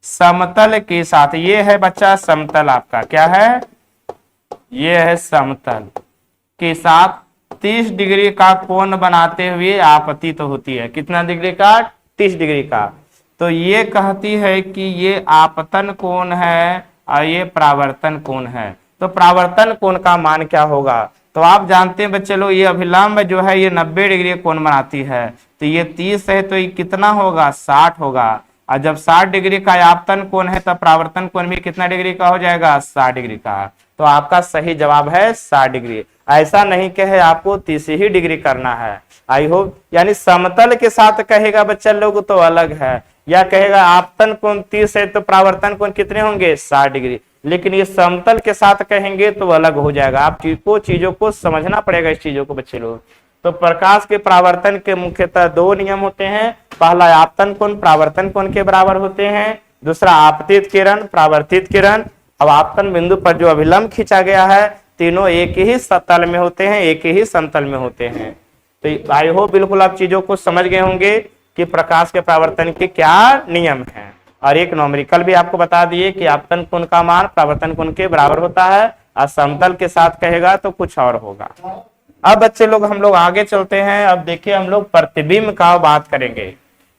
समतल के साथ, ये है बच्चा समतल, आपका क्या है, ये है समतल के साथ 30 डिग्री का कोण बनाते हुए आपतित होती है। कितना डिग्री का? 30 डिग्री का। तो ये कहती है कि ये आपतन कोण है और ये परावर्तन कोण है। तो परावर्तन कोण का मान क्या होगा? तो आप जानते हैं बच्चे लोग, ये अभिलंब जो है ये 90 डिग्री कोण बनाती है, तो ये 30 है तो ये कितना होगा? 60 होगा। और जब 60 डिग्री का आपतन कोण है तब परावर्तन कोण भी कितना डिग्री का हो जाएगा? 60 डिग्री का। तो आपका सही जवाब है 60 डिग्री। ऐसा नहीं कहे आपको 30 ही डिग्री करना है। आई होप, यानी समतल के साथ कहेगा बच्चा लोग तो अलग है, या कहेगा आपतन कोण 30 है तो परावर्तन कोण कितने होंगे? 60 डिग्री। लेकिन ये समतल के साथ कहेंगे तो अलग हो जाएगा। आप चीजों को समझना पड़ेगा, इस चीजों को बच्चे लोग। तो प्रकाश के परावर्तन के मुख्यतः दो नियम होते हैं। पहला आपतन कोण परावर्तन कोण के बराबर होते हैं, दूसरा आपतित किरण परावर्तित किरण। अब आपतन बिंदु पर जो अभिलंब खींचा गया है, तीनों एक ही तल में होते हैं, एक ही समतल में होते हैं। तो आई होप बिल्कुल आप चीजों को समझ गए होंगे कि प्रकाश के परावर्तन के क्या नियम हैं। और एक न्यूमेरिकल भी आपको बता दिए कि आपतन कोण का मान परावर्तन कोण के बराबर होता है, और समतल के साथ कहेगा तो कुछ और होगा। अब बच्चे लोग हम लोग आगे चलते हैं। अब देखिए हम लोग प्रतिबिंब का बात करेंगे।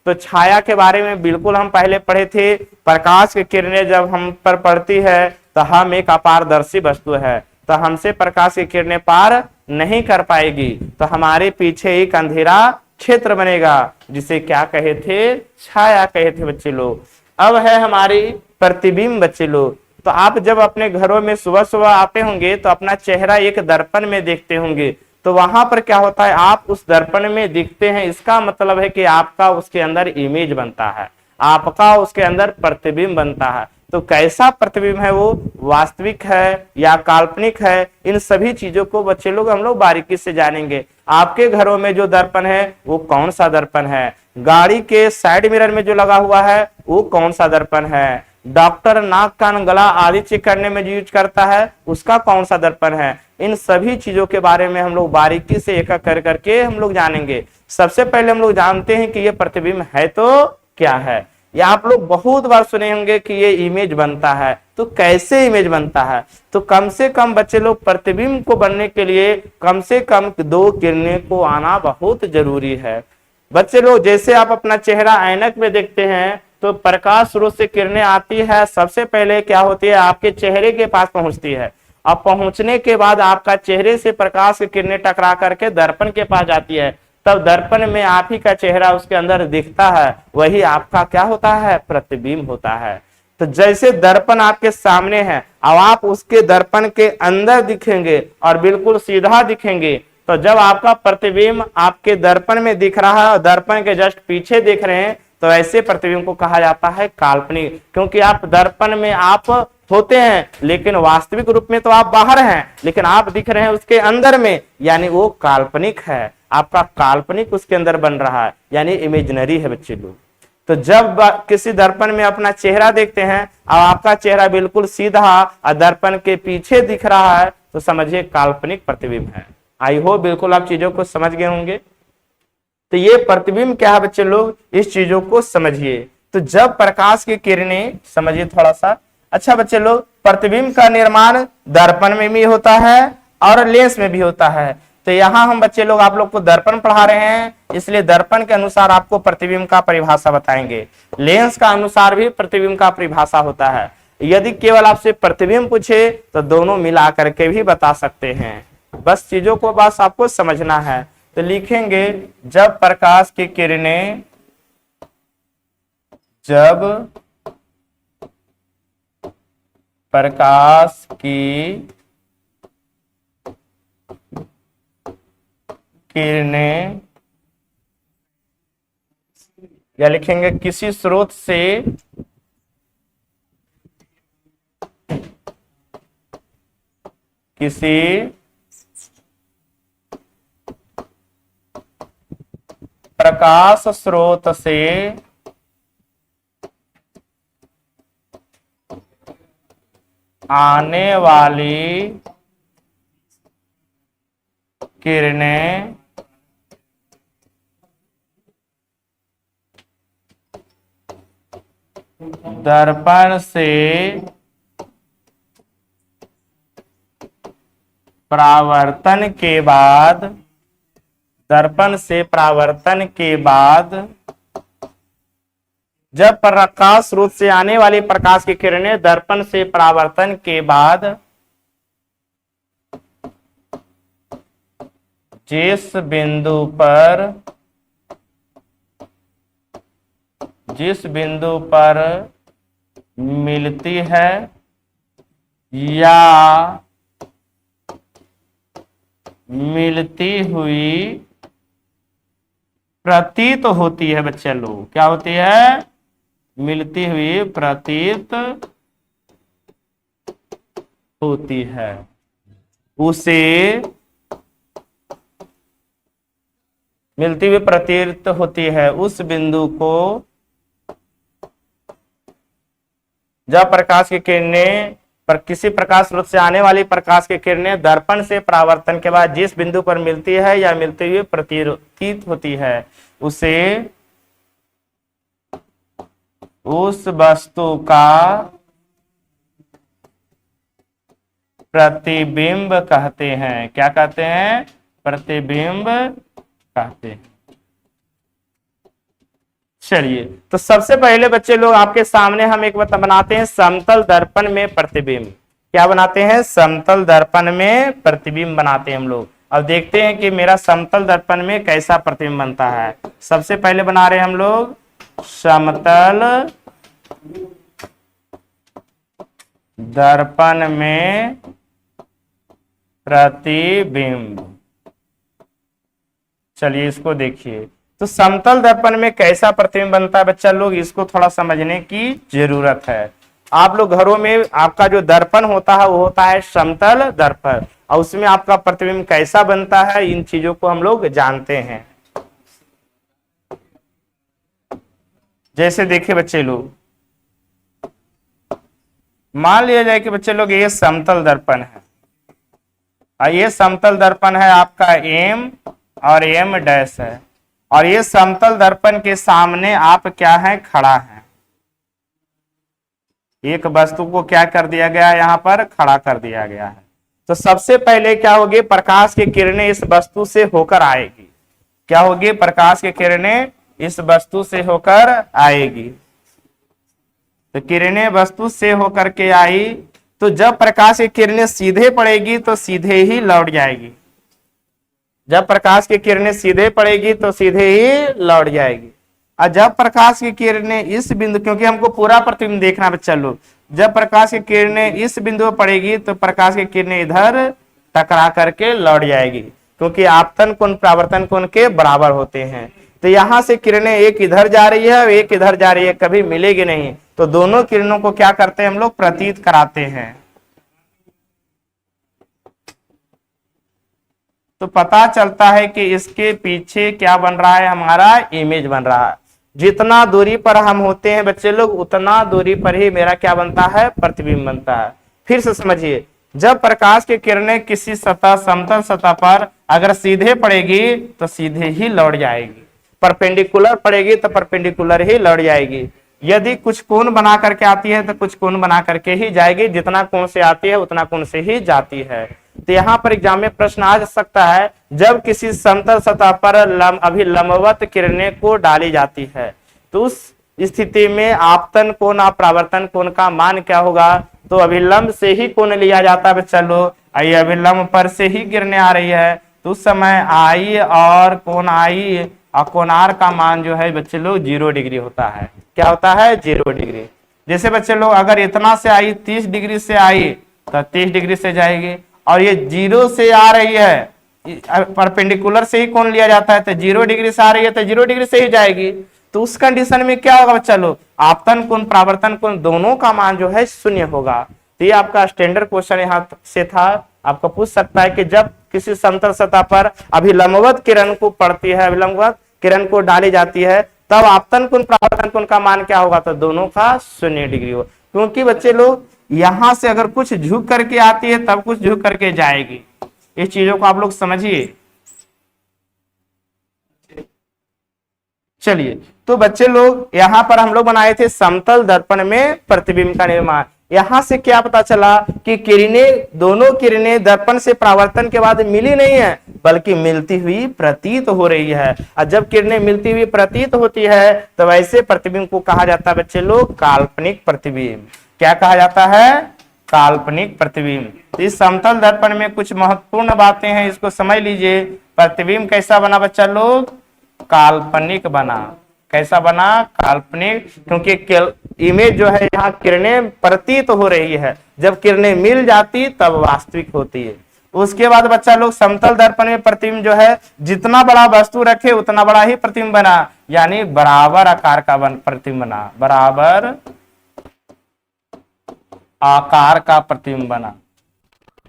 तो छाया के बारे में बिल्कुल हम पहले पढ़े थे। प्रकाश की किरणें जब हम पर पड़ती है तो हम एक अपारदर्शी वस्तु है, तो हमसे प्रकाश की किरणें पार नहीं कर पाएगी, तो हमारे पीछे एक अंधेरा क्षेत्र बनेगा, जिसे क्या कहे थे? छाया कहे थे बच्चे लोग। अब है हमारी प्रतिबिंब बच्चे लोग। तो आप जब अपने घरों में सुबह सुबह आते होंगे तो अपना चेहरा एक दर्पण में देखते होंगे, तो वहां पर क्या होता है? आप उस दर्पण में दिखते हैं, इसका मतलब है कि आपका उसके अंदर इमेज बनता है, आपका उसके अंदर प्रतिबिंब बनता है। तो कैसा प्रतिबिंब है वो, वास्तविक है या काल्पनिक है, इन सभी चीजों को बच्चे लोग हम लोग बारीकी से जानेंगे। आपके घरों में जो दर्पण है वो कौन सा दर्पण है, गाड़ी के साइड मिरर में जो लगा हुआ है वो कौन सा दर्पण है, डॉक्टर नाक कान गला आदि चेक करने में जो यूज करता है उसका कौन सा दर्पण है, इन सभी चीजों के बारे में हम लोग बारीकी से एक एक कर करके हम लोग जानेंगे। सबसे पहले हम लोग जानते हैं कि ये प्रतिबिंब है तो क्या है। या आप लोग बहुत बार सुने होंगे कि ये इमेज बनता है, तो कैसे इमेज बनता है? तो कम से कम बच्चे लोग प्रतिबिंब को बनने के लिए कम से कम 2 किरणें को आना बहुत जरूरी है। बच्चे लोग जैसे आप अपना चेहरा ऐनक में देखते हैं तो प्रकाश स्रोत से किरणें आती है, सबसे पहले क्या होती है? आपके चेहरे के पास पहुंचती है। अब पहुंचने के बाद आपका चेहरे से प्रकाश की किरणें टकरा करके दर्पण के पास जाती है, तब दर्पण में आप ही का चेहरा उसके अंदर दिखता है, वही आपका क्या होता है? प्रतिबिंब होता है। तो जैसे दर्पण आपके सामने है, अब आप उसके दर्पण के अंदर दिखेंगे और बिल्कुल सीधा दिखेंगे, तो जब आपका प्रतिबिंब आपके दर्पण में दिख रहा है और दर्पण के जस्ट पीछे देख रहे हैं, तो ऐसे प्रतिबिंब को कहा जाता है काल्पनिक। क्योंकि आप दर्पण में आप होते हैं लेकिन वास्तविक रूप में तो आप बाहर हैं, लेकिन आप दिख रहे हैं उसके अंदर में, यानी वो काल्पनिक है। आपका काल्पनिक उसके अंदर बन रहा है, यानी इमेजिनरी है बच्चे लोग। तो जब किसी दर्पण में अपना चेहरा देखते हैं और आपका चेहरा बिल्कुल सीधा और दर्पण के पीछे दिख रहा है, तो समझिए काल्पनिक प्रतिबिंब है। आई होप बिल्कुल आप चीजों को समझ गए होंगे। तो ये प्रतिबिंब क्या है बच्चे लोग, इस चीजों को समझिए। तो जब प्रकाश की किरणें, समझिए थोड़ा सा। अच्छा बच्चे लोग, प्रतिबिंब का निर्माण दर्पण में भी होता है और लेंस में भी होता है। तो यहाँ हम बच्चे लोग आप लोग को दर्पण पढ़ा रहे हैं, इसलिए दर्पण के अनुसार आपको प्रतिबिंब का परिभाषा बताएंगे। लेंस का अनुसार भी प्रतिबिंब का परिभाषा होता है। यदि केवल आपसे प्रतिबिंब पूछे तो दोनों मिला करके भी बता सकते हैं। बस चीजों को बस आपको समझना है। तो लिखेंगे जब प्रकाश की किरणें, जब प्रकाश की किरणें, या लिखेंगे किसी स्रोत से किसी प्रकाश स्रोत से आने वाली किरणें दर्पण से परावर्तन के बाद, दर्पण से परावर्तन के बाद, जब प्रकाश स्रोत से आने वाली प्रकाश की किरणें दर्पण से परावर्तन के बाद जिस बिंदु पर मिलती है या मिलती हुई प्रतीत होती है, बच्चे लोग क्या होती है, मिलती हुई प्रतीत होती है, उसे मिलती हुई प्रतीत होती है, उस बिंदु को, जब प्रकाश की किरणें पर किसी प्रकाश स्रोत से आने वाली प्रकाश की किरणें दर्पण से परावर्तन के बाद जिस बिंदु पर मिलती है या मिलती हुई प्रतीत होती है, उसे उस वस्तु का प्रतिबिंब कहते हैं। क्या कहते हैं, प्रतिबिंब कहते हैं। चलिए, तो सबसे पहले बच्चे लोग आपके सामने हम एक बात बनाते हैं, समतल दर्पण में प्रतिबिंब। क्या बनाते हैं, समतल दर्पण में प्रतिबिंब बनाते हैं हम लोग। अब देखते हैं कि मेरा समतल दर्पण में कैसा प्रतिबिंब बनता है। सबसे पहले बना रहे हैं हम लोग समतल दर्पण में प्रतिबिंब। चलिए इसको देखिए, तो समतल दर्पण में कैसा प्रतिबिंब बनता है बच्चा लोग, इसको थोड़ा समझने की जरूरत है। आप लोग घरों में आपका जो दर्पण होता है वो होता है समतल दर्पण, और उसमें आपका प्रतिबिंब कैसा बनता है, इन चीजों को हम लोग जानते हैं। जैसे देखिए बच्चे लोग, मान लिया जाए कि बच्चे लोग ये समतल दर्पण है, और ये समतल दर्पण है आपका एम और एम डैश है, और ये समतल दर्पण के सामने आप क्या है, खड़ा है। एक वस्तु को क्या कर दिया गया है, यहाँ पर खड़ा कर दिया गया है। तो सबसे पहले क्या होगी, प्रकाश की किरणें इस वस्तु से होकर आएगी। क्या होगी, प्रकाश की किरणें इस वस्तु से होकर आएगी। तो किरणें वस्तु से होकर के आई, तो जब प्रकाश की किरणें सीधे पड़ेगी तो सीधे ही लौट जाएगी। जब प्रकाश की किरणें सीधे पड़ेगी तो सीधे ही लौट जाएगी। और जब प्रकाश की किरणें इस बिंदु, क्योंकि हमको पूरा प्रतिबिंब देखना बच्चा लोग, जब प्रकाश की किरणें इस बिंदु पर पड़ेगी तो प्रकाश की किरणें इधर टकरा करके लौट जाएगी, क्योंकि आपतन कोण परावर्तन कोण के बराबर होते हैं। तो यहां से किरणें एक इधर जा रही है और एक इधर जा रही है, कभी मिलेगी नहीं। तो दोनों किरणों को क्या करते हैं हम लोग, प्रतीत कराते हैं। तो पता चलता है कि इसके पीछे क्या बन रहा है, हमारा इमेज बन रहा है। जितना दूरी पर हम होते हैं बच्चे लोग, उतना दूरी पर ही मेरा क्या बनता है, प्रतिबिंब बनता है। फिर से समझिए, जब प्रकाश की किरणें किसी सतह, समतल सतह पर अगर सीधे पड़ेगी तो सीधे ही लौट जाएगी। परपेंडिकुलर पड़ेगी तो परपेंडिकुलर ही लौट जाएगी। यदि कुछ कोण बना करके आती है तो कुछ कोण बना करके ही जाएगी, जितना कोण से आती है उतना कोण से ही जाती है। तो यहाँ पर एग्जाम में प्रश्न आ सकता है, जब किसी समतल सतह पर अभिलंबवत किरणें को डाली जाती है तो उस स्थिति में आपतन कोण और परावर्तन कोण का मान क्या होगा। तो अभिलंब से ही कोण लिया जाता है। चलो आई अभिलंब पर से ही किरणें आ रही है तो उस समय आई और कोण आई और कोण आर का मान जो है बच्चे लोग 0 डिग्री होता है। क्या होता है? 0 डिग्री। जैसे बच्चे लोग अगर इतना से आई 30 डिग्री से आई तो 30 डिग्री से जाएगी, और ये 0 से आ रही है, परपेंडिकुलर से ही कोण लिया जाता है तो 0 डिग्री से आ रही है तो 0 डिग्री से ही जाएगी। तो उस कंडीशन में क्या होगा बच्चा लोग, आपतन कोण परावर्तन कोण दोनों का मान जो है 0 होगा। तो ये आपका स्टैंडर्ड क्वेश्चन यहाँ से था। आपको पूछ सकता है कि जब किसी समतल सतह पर अभिलंबवत किरण को पड़ती है, अभिलंबवत किरण को डाली जाती है, तब आपतन कोण परावर्तन कोण का मान क्या होगा। तो दोनों का 0 डिग्री हो, क्योंकि बच्चे लोग यहां से अगर कुछ झुक करके आती है तब कुछ झुक करके जाएगी। इस चीजों को आप लोग समझिए। चलिए, तो बच्चे लोग यहां पर हम लोग बनाए थे समतल दर्पण में प्रतिबिंब का निर्माण। यहां से क्या पता चला कि किरणें, दोनों किरणें दर्पण से परावर्तन के बाद मिली नहीं है बल्कि मिलती हुई प्रतीत हो रही है। और जब किरणें मिलती हुई प्रतीत होती है तो वैसे प्रतिबिंब को कहा जाता है बच्चे लोग काल्पनिक प्रतिबिंब। क्या कहा जाता है? काल्पनिक प्रतिबिंब। इस समतल दर्पण में कुछ महत्वपूर्ण बातें हैं, इसको समझ लीजिए। प्रतिबिंब कैसा बना बच्चा लोग? काल्पनिक बना। कैसा बना? काल्पनिक, क्योंकि इमेज जो है यहाँ किरणें प्रतीत हो रही है, जब किरणें मिल जाती तब वास्तविक होती है। उसके बाद बच्चा लोग समतल दर्पण में प्रतिबिंब जो है जितना बड़ा वस्तु रखे उतना बड़ा ही प्रतिबिंब बना, यानी बराबर आकार का प्रतिबिंब बना, बराबर आकार का प्रतिबिंब बना।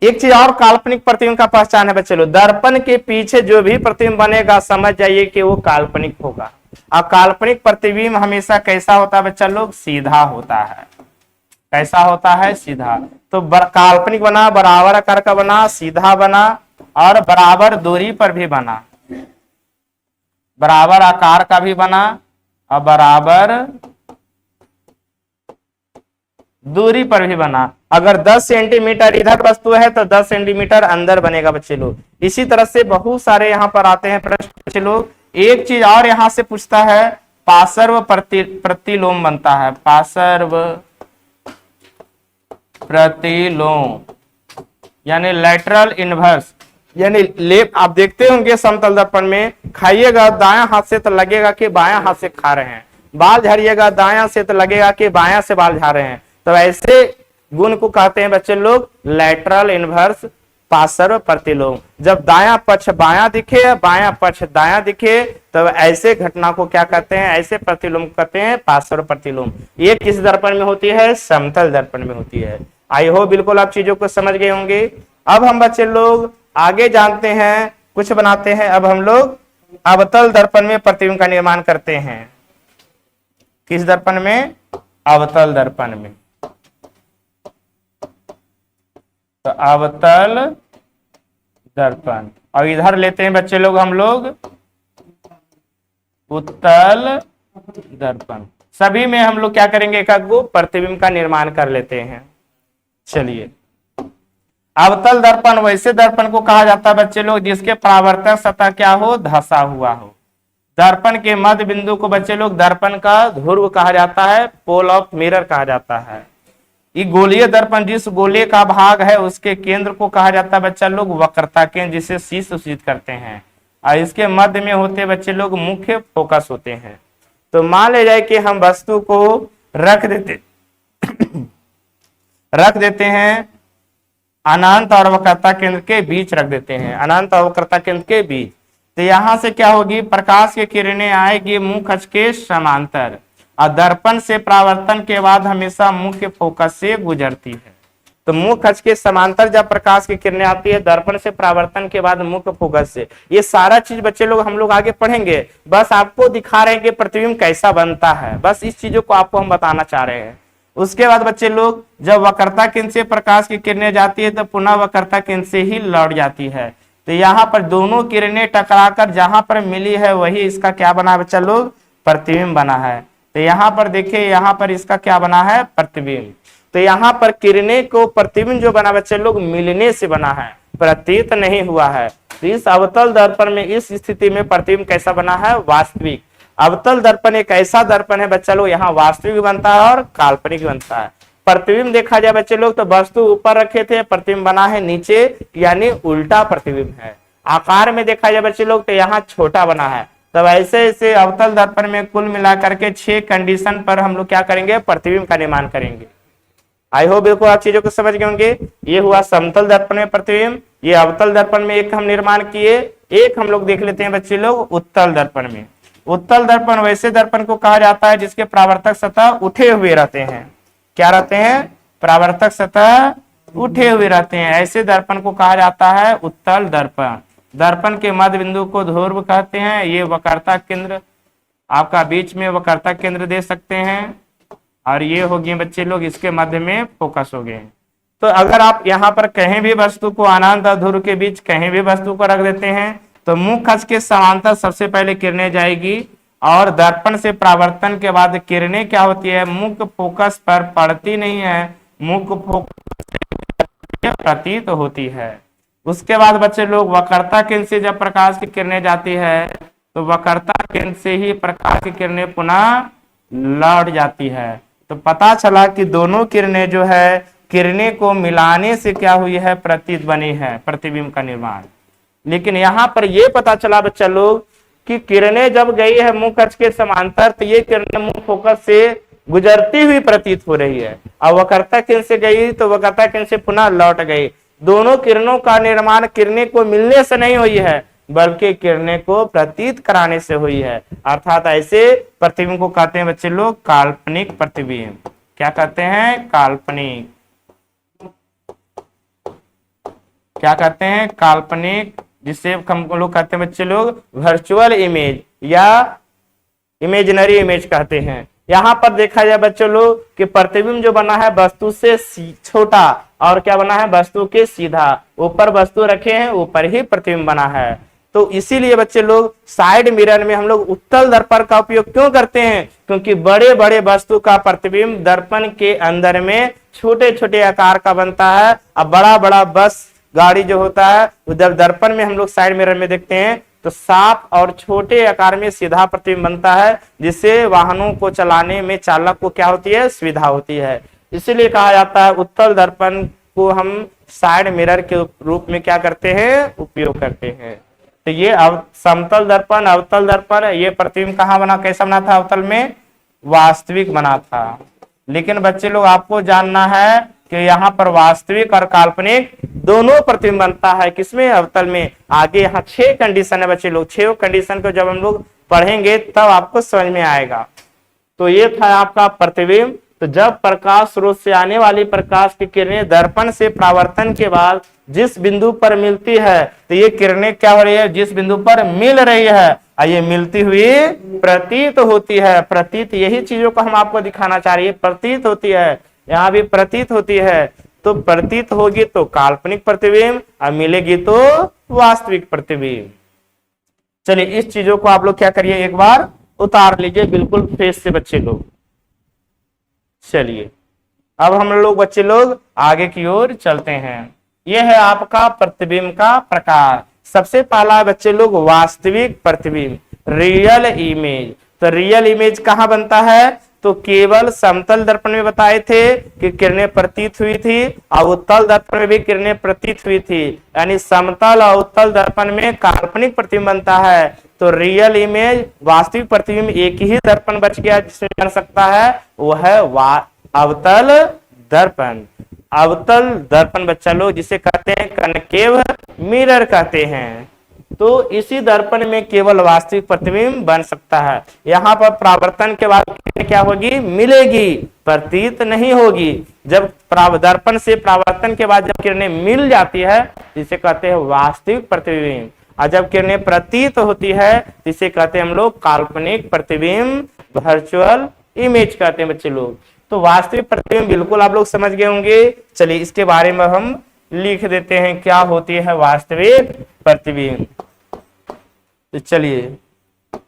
एक चीज और काल्पनिक प्रतिबिंब का पहचान है बच्चे लोग, दर्पण के पीछे जो भी प्रतिबिंब बनेगा समझ जाइए कि वो काल्पनिक होगा। और काल्पनिक प्रतिबिंब हमेशा कैसा होता है बच्चा लोग? सीधा होता है। कैसा होता है? सीधा। तो काल्पनिक बना, बराबर आकार का बना, सीधा बना और बराबर दूरी पर भी बना, बराबर आकार का भी बना और बराबर दूरी पर भी बना। अगर 10 सेंटीमीटर इधर वस्तु है तो 10 सेंटीमीटर अंदर बनेगा बच्चे लोग। इसी तरह से बहुत सारे यहाँ पर आते हैं प्रश्न बच्चे लोग। एक चीज और यहाँ से पूछता है, पार्श्व प्रतिलोम बनता है, पार्श्व प्रतिलोम यानी लैटरल इनवर्स, यानी लेफ्ट। आप देखते होंगे समतल दर्पण में, खाइएगा दायां हाथ से तो लगेगा कि बायां हाथ से खा रहे हैं, बाल झाड़िएगा दायां से तो लगेगा कि बायां से बाल झाड़ रहे हैं। तो ऐसे गुण को कहते हैं बच्चे लोग लैटरल इनवर्स पार्श्व प्रतिलोम। जब दायां पक्ष बायां दिखे, बायां पक्ष दायां दिखे, तो ऐसे घटना को क्या कहते हैं? ऐसे प्रतिलोम कहते हैं पार्श्व प्रतिलोम। ये किस दर्पण में होती है? समतल दर्पण में होती है। आई हो बिल्कुल आप चीजों को समझ गए होंगे। अब हम बच्चे लोग आगे जानते हैं, कुछ बनाते हैं। अब हम लोग अवतल दर्पण में प्रतिबिंब का निर्माण करते हैं। किस दर्पण में? अवतल दर्पण में। तो अवतल दर्पण, और इधर लेते हैं बच्चे लोग हम लोग उत्तल दर्पण। सभी में हम लोग क्या करेंगे? एक गो प्रतिबिंब का निर्माण कर लेते हैं। चलिए, अवतल दर्पण वैसे दर्पण को कहा जाता है बच्चे लोग जिसके परावर्तक सतह क्या हो? धंसा हुआ हो। दर्पण के मध्य बिंदु को बच्चे लोग दर्पण का ध्रुव कहा जाता है, पोल ऑफ मिरर कहा जाता है। ये गोलीय दर्पण जिस गोले का भाग है उसके केंद्र को कहा जाता है बच्चा लोग वक्रता केंद्र, जिसे शीर्ष सूचित करते हैं। और इसके मध्य में होते बच्चे लोग मुख्य फोकस होते हैं। तो मान ले जाए कि हम वस्तु को रख देते हैं अनंत और वक्रता केंद्र के बीच रख देते हैं, अनंत और वक्रता केंद्र के बीच। तो यहां से क्या होगी? प्रकाश की किरणें आएगी मुख्य अक्ष के समांतर, और दर्पण से परावर्तन के बाद हमेशा मुख्य फोकस से गुजरती है। तो मुख्य अक्ष के समांतर जब प्रकाश की किरणें आती है, दर्पण से परावर्तन के बाद मुख्य फोकस से। ये सारा चीज बच्चे लोग हम लोग आगे पढ़ेंगे, बस आपको दिखा रहे हैं कि प्रतिबिंब कैसा बनता है, बस इस चीजों को आपको हम बताना चाह रहे हैं। उसके बाद बच्चे लोग जब वक्रता केंद्र से प्रकाश की किरणें जाती है तो पुनः वक्रता केंद्र से ही लौट जाती है। तो यहाँ पर दोनों किरणें टकराकर जहां पर मिली है वही इसका क्या बना है बच्चा लोग, प्रतिबिंब बना है। तो यहाँ पर देखिए, यहाँ पर इसका क्या बना है, प्रतिबिंब। तो यहाँ पर किरणें को प्रतिबिंब जो बना बच्चे लोग मिलने से बना है, प्रतीत नहीं हुआ है। तो इस अवतल दर्पण में इस स्थिति में प्रतिबिंब कैसा बना है, वास्तविक। अवतल दर्पण एक ऐसा दर्पण है बच्चा लोग, यहाँ वास्तविक बनता है और काल्पनिक बनता है। प्रतिबिंब देखा जाए बच्चे लोग तो वस्तु ऊपर रखे थे, प्रतिबिंब बना है नीचे, यानी उल्टा प्रतिबिंब है। आकार में देखा जाए बच्चे लोग तो यहाँ छोटा बना है। तब ऐसे ऐसे अवतल दर्पण में कुल मिलाकर के 6 कंडीशन पर हम लोग क्या करेंगे, प्रतिबिंब का निर्माण करेंगे। आई होप बिल्कुल आप चीजों को समझ गए होंगे। ये हुआ समतल दर्पण में प्रतिबिंब, ये अवतल दर्पण में एक हम निर्माण किए, एक हम लोग देख लेते हैं बच्चे लोग उत्तल दर्पण में। उत्तल दर्पण वैसे दर्पण को कहा जाता है जिसके परावर्तक सतह उठे हुए रहते हैं। क्या रहते हैं, परावर्तक सतह उठे हुए रहते हैं। ऐसे दर्पण को कहा जाता है उत्तल दर्पण। दर्पण के मध्य बिंदु को ध्रुव कहते हैं। ये वक्रता केंद्र आपका बीच में वक्रता केंद्र दे सकते हैं, और ये हो गए बच्चे लोग इसके मध्य में फोकस हो गए। तो अगर आप यहाँ पर कहीं भी वस्तु को अनंत ध्रुव के बीच कहीं भी वस्तु को रख देते हैं तो मुख्य अक्ष के समांतर सबसे पहले किरणें जाएगी, और दर्पण से परावर्तन के बाद किरणें क्या होती है, मुख्य फोकस पर पड़ती नहीं है, मुख्य फोकस प्रतीत होती है। उसके बाद बच्चे लोग वक्रता केंद्र से जब प्रकाश की किरणें जाती है तो वक्रता केंद्र से ही प्रकाश की किरणें पुनः लौट जाती है। तो पता चला कि दोनों किरणें जो है, किरणें को मिलाने से क्या हुई है, प्रतीत बनी है, प्रतिबिंब का निर्माण। लेकिन यहाँ पर यह पता चला बच्चा लोग कि किरणें जब गई है मुख्य अक्ष के समांतर तो ये किरणें मुख्य फोकस से गुजरती हुई प्रतीत हो रही है, और वक्रता केंद्र से गई तो वक्रता केंद्र से पुनः लौट गई। दोनों किरणों का निर्माण किरणें को मिलने से नहीं हुई है, बल्कि किरणें को प्रतीत कराने से हुई है। अर्थात ऐसे प्रतिबिंब को कहते हैं बच्चे लोग काल्पनिक प्रतिबिंब। क्या कहते हैं, काल्पनिक। क्या कहते हैं, काल्पनिक, जिसे हम लोग कहते हैं बच्चे लोग वर्चुअल इमेज या इमेजिनरी इमेज कहते हैं। यहाँ पर देखा जाए बच्चों लोग कि प्रतिबिंब जो बना है वस्तु से छोटा, और क्या बना है, वस्तु के सीधा। ऊपर वस्तु रखे हैं, ऊपर ही प्रतिबिंब बना है। तो इसीलिए बच्चे लोग साइड मिरर में हम लोग उत्तल दर्पण का उपयोग क्यों करते हैं, क्योंकि बड़े बड़े वस्तु का प्रतिबिंब दर्पण के अंदर में छोटे छोटे आकार का बनता है। अब बड़ा बड़ा बस गाड़ी जो होता है जब दर्पण में हम लोग साइड मिरर में देखते हैं तो साफ और छोटे आकार में सीधा प्रतिबिंब बनता है, जिससे वाहनों को चलाने में चालक को क्या होती है, सुविधा होती है। इसीलिए कहा जाता है उत्तल दर्पण को हम साइड मिरर के रूप में क्या करते हैं, उपयोग करते हैं। तो ये समतल दर्पण, अवतल दर्पण, ये प्रतिबिंब कहाँ बना, कैसा बना था, अवतल में वास्तविक बना था। लेकिन बच्चे लोग आपको जानना है कि यहाँ पर वास्तविक और काल्पनिक दोनों प्रतिबिंब बनता है, किसमें, अवतल में। आगे यहाँ 6 कंडीशन है बच्चे लोग, 6 कंडीशन को जब हम लोग पढ़ेंगे तब आपको समझ में आएगा। तो ये था आपका प्रतिबिंब। तो जब प्रकाश स्रोत से आने वाली प्रकाश की किरणें दर्पण से परावर्तन के बाद जिस बिंदु पर मिलती है तो ये किरणें क्या हो रही है, जिस बिंदु पर मिल रही है ये मिलती हुई प्रतीत होती है। प्रतीत, यही चीजों को हम आपको दिखाना चाह रही है, प्रतीत होती है, यहाँ भी प्रतीत होती है। तो प्रतीत होगी तो काल्पनिक प्रतिबिंब, और मिलेगी तो वास्तविक प्रतिबिंब। चलिए इस चीजों को आप लोग क्या करिए, एक बार उतार लीजिए बिल्कुल फेस से बच्चे लोग। चलिए अब हम लोग बच्चे लोग आगे की ओर चलते हैं। यह है आपका प्रतिबिंब का प्रकार। सबसे पहला बच्चे लोग वास्तविक प्रतिबिंब, रियल इमेज। तो रियल इमेज कहाँ बनता है, तो केवल समतल दर्पण में बताए थे कि किरणें प्रतीत हुई थी, और उत्तल दर्पण में भी किरणें प्रतीत हुई थी। यानी समतल और उत्तल दर्पण में काल्पनिक प्रतिबिंब बनता है। तो रियल इमेज, वास्तविक प्रतिबिंब एक ही दर्पण बच गया जिसमें बन सकता है, वो है अवतल दर्पण। अवतल दर्पण बच्चा लोग जिसे कहते हैं कनकेव मिरर कहते हैं। तो इसी दर्पण में केवल वास्तविक प्रतिबिंब बन सकता है। यहाँ पर परावर्तन के बाद क्या होगी, मिलेगी, प्रतीत नहीं होगी। जब दर्पण से परावर्तन के बाद जब किरणें मिल जाती है जिसे कहते हैं वास्तविक प्रतिबिंब, और जब किरणें प्रतीत होती है जिसे कहते हैं हम लोग काल्पनिक प्रतिबिंब, वर्चुअल इमेज कहते हैं बच्चे लोग। तो वास्तविक प्रतिबिंब बिल्कुल आप लोग समझ गए होंगे। चलिए इसके बारे में हम लिख देते हैं क्या होती है वास्तविक प्रतिबिंब। तो चलिए,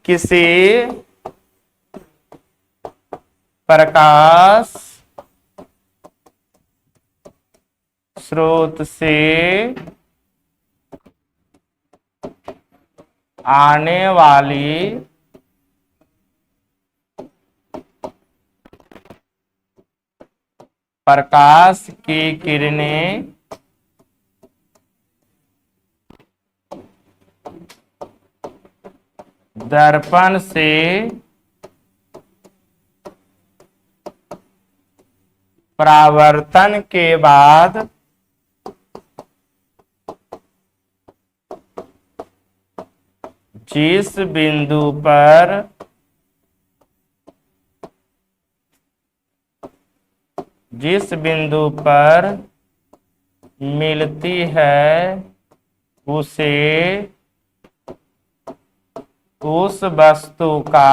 किसी प्रकाश स्रोत से आने वाली प्रकाश की किरणें दर्पण से परावर्तन के बाद जिस बिंदु पर मिलती है उसे उस वस्तु का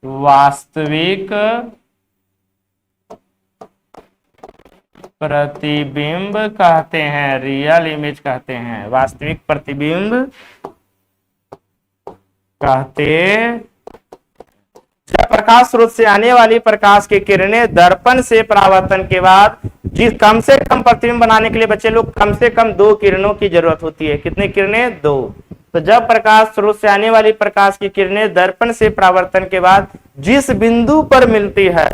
वास्तविक प्रतिबिंब कहते हैं, रियल इमेज कहते हैं, वास्तविक प्रतिबिंब कहते। जब प्रकाश स्रोत से आने वाली प्रकाश की किरणें दर्पण से परावर्तन के बाद जिस कम से कम प्रतिबिंब बनाने के लिए बच्चे लोग कम से कम 2 किरणों की जरूरत होती है। कितनी किरणें? 2। तो जब प्रकाश स्रोत से आने वाली प्रकाश की किरणें दर्पण से परावर्तन के बाद जिस बिंदु पर मिलती है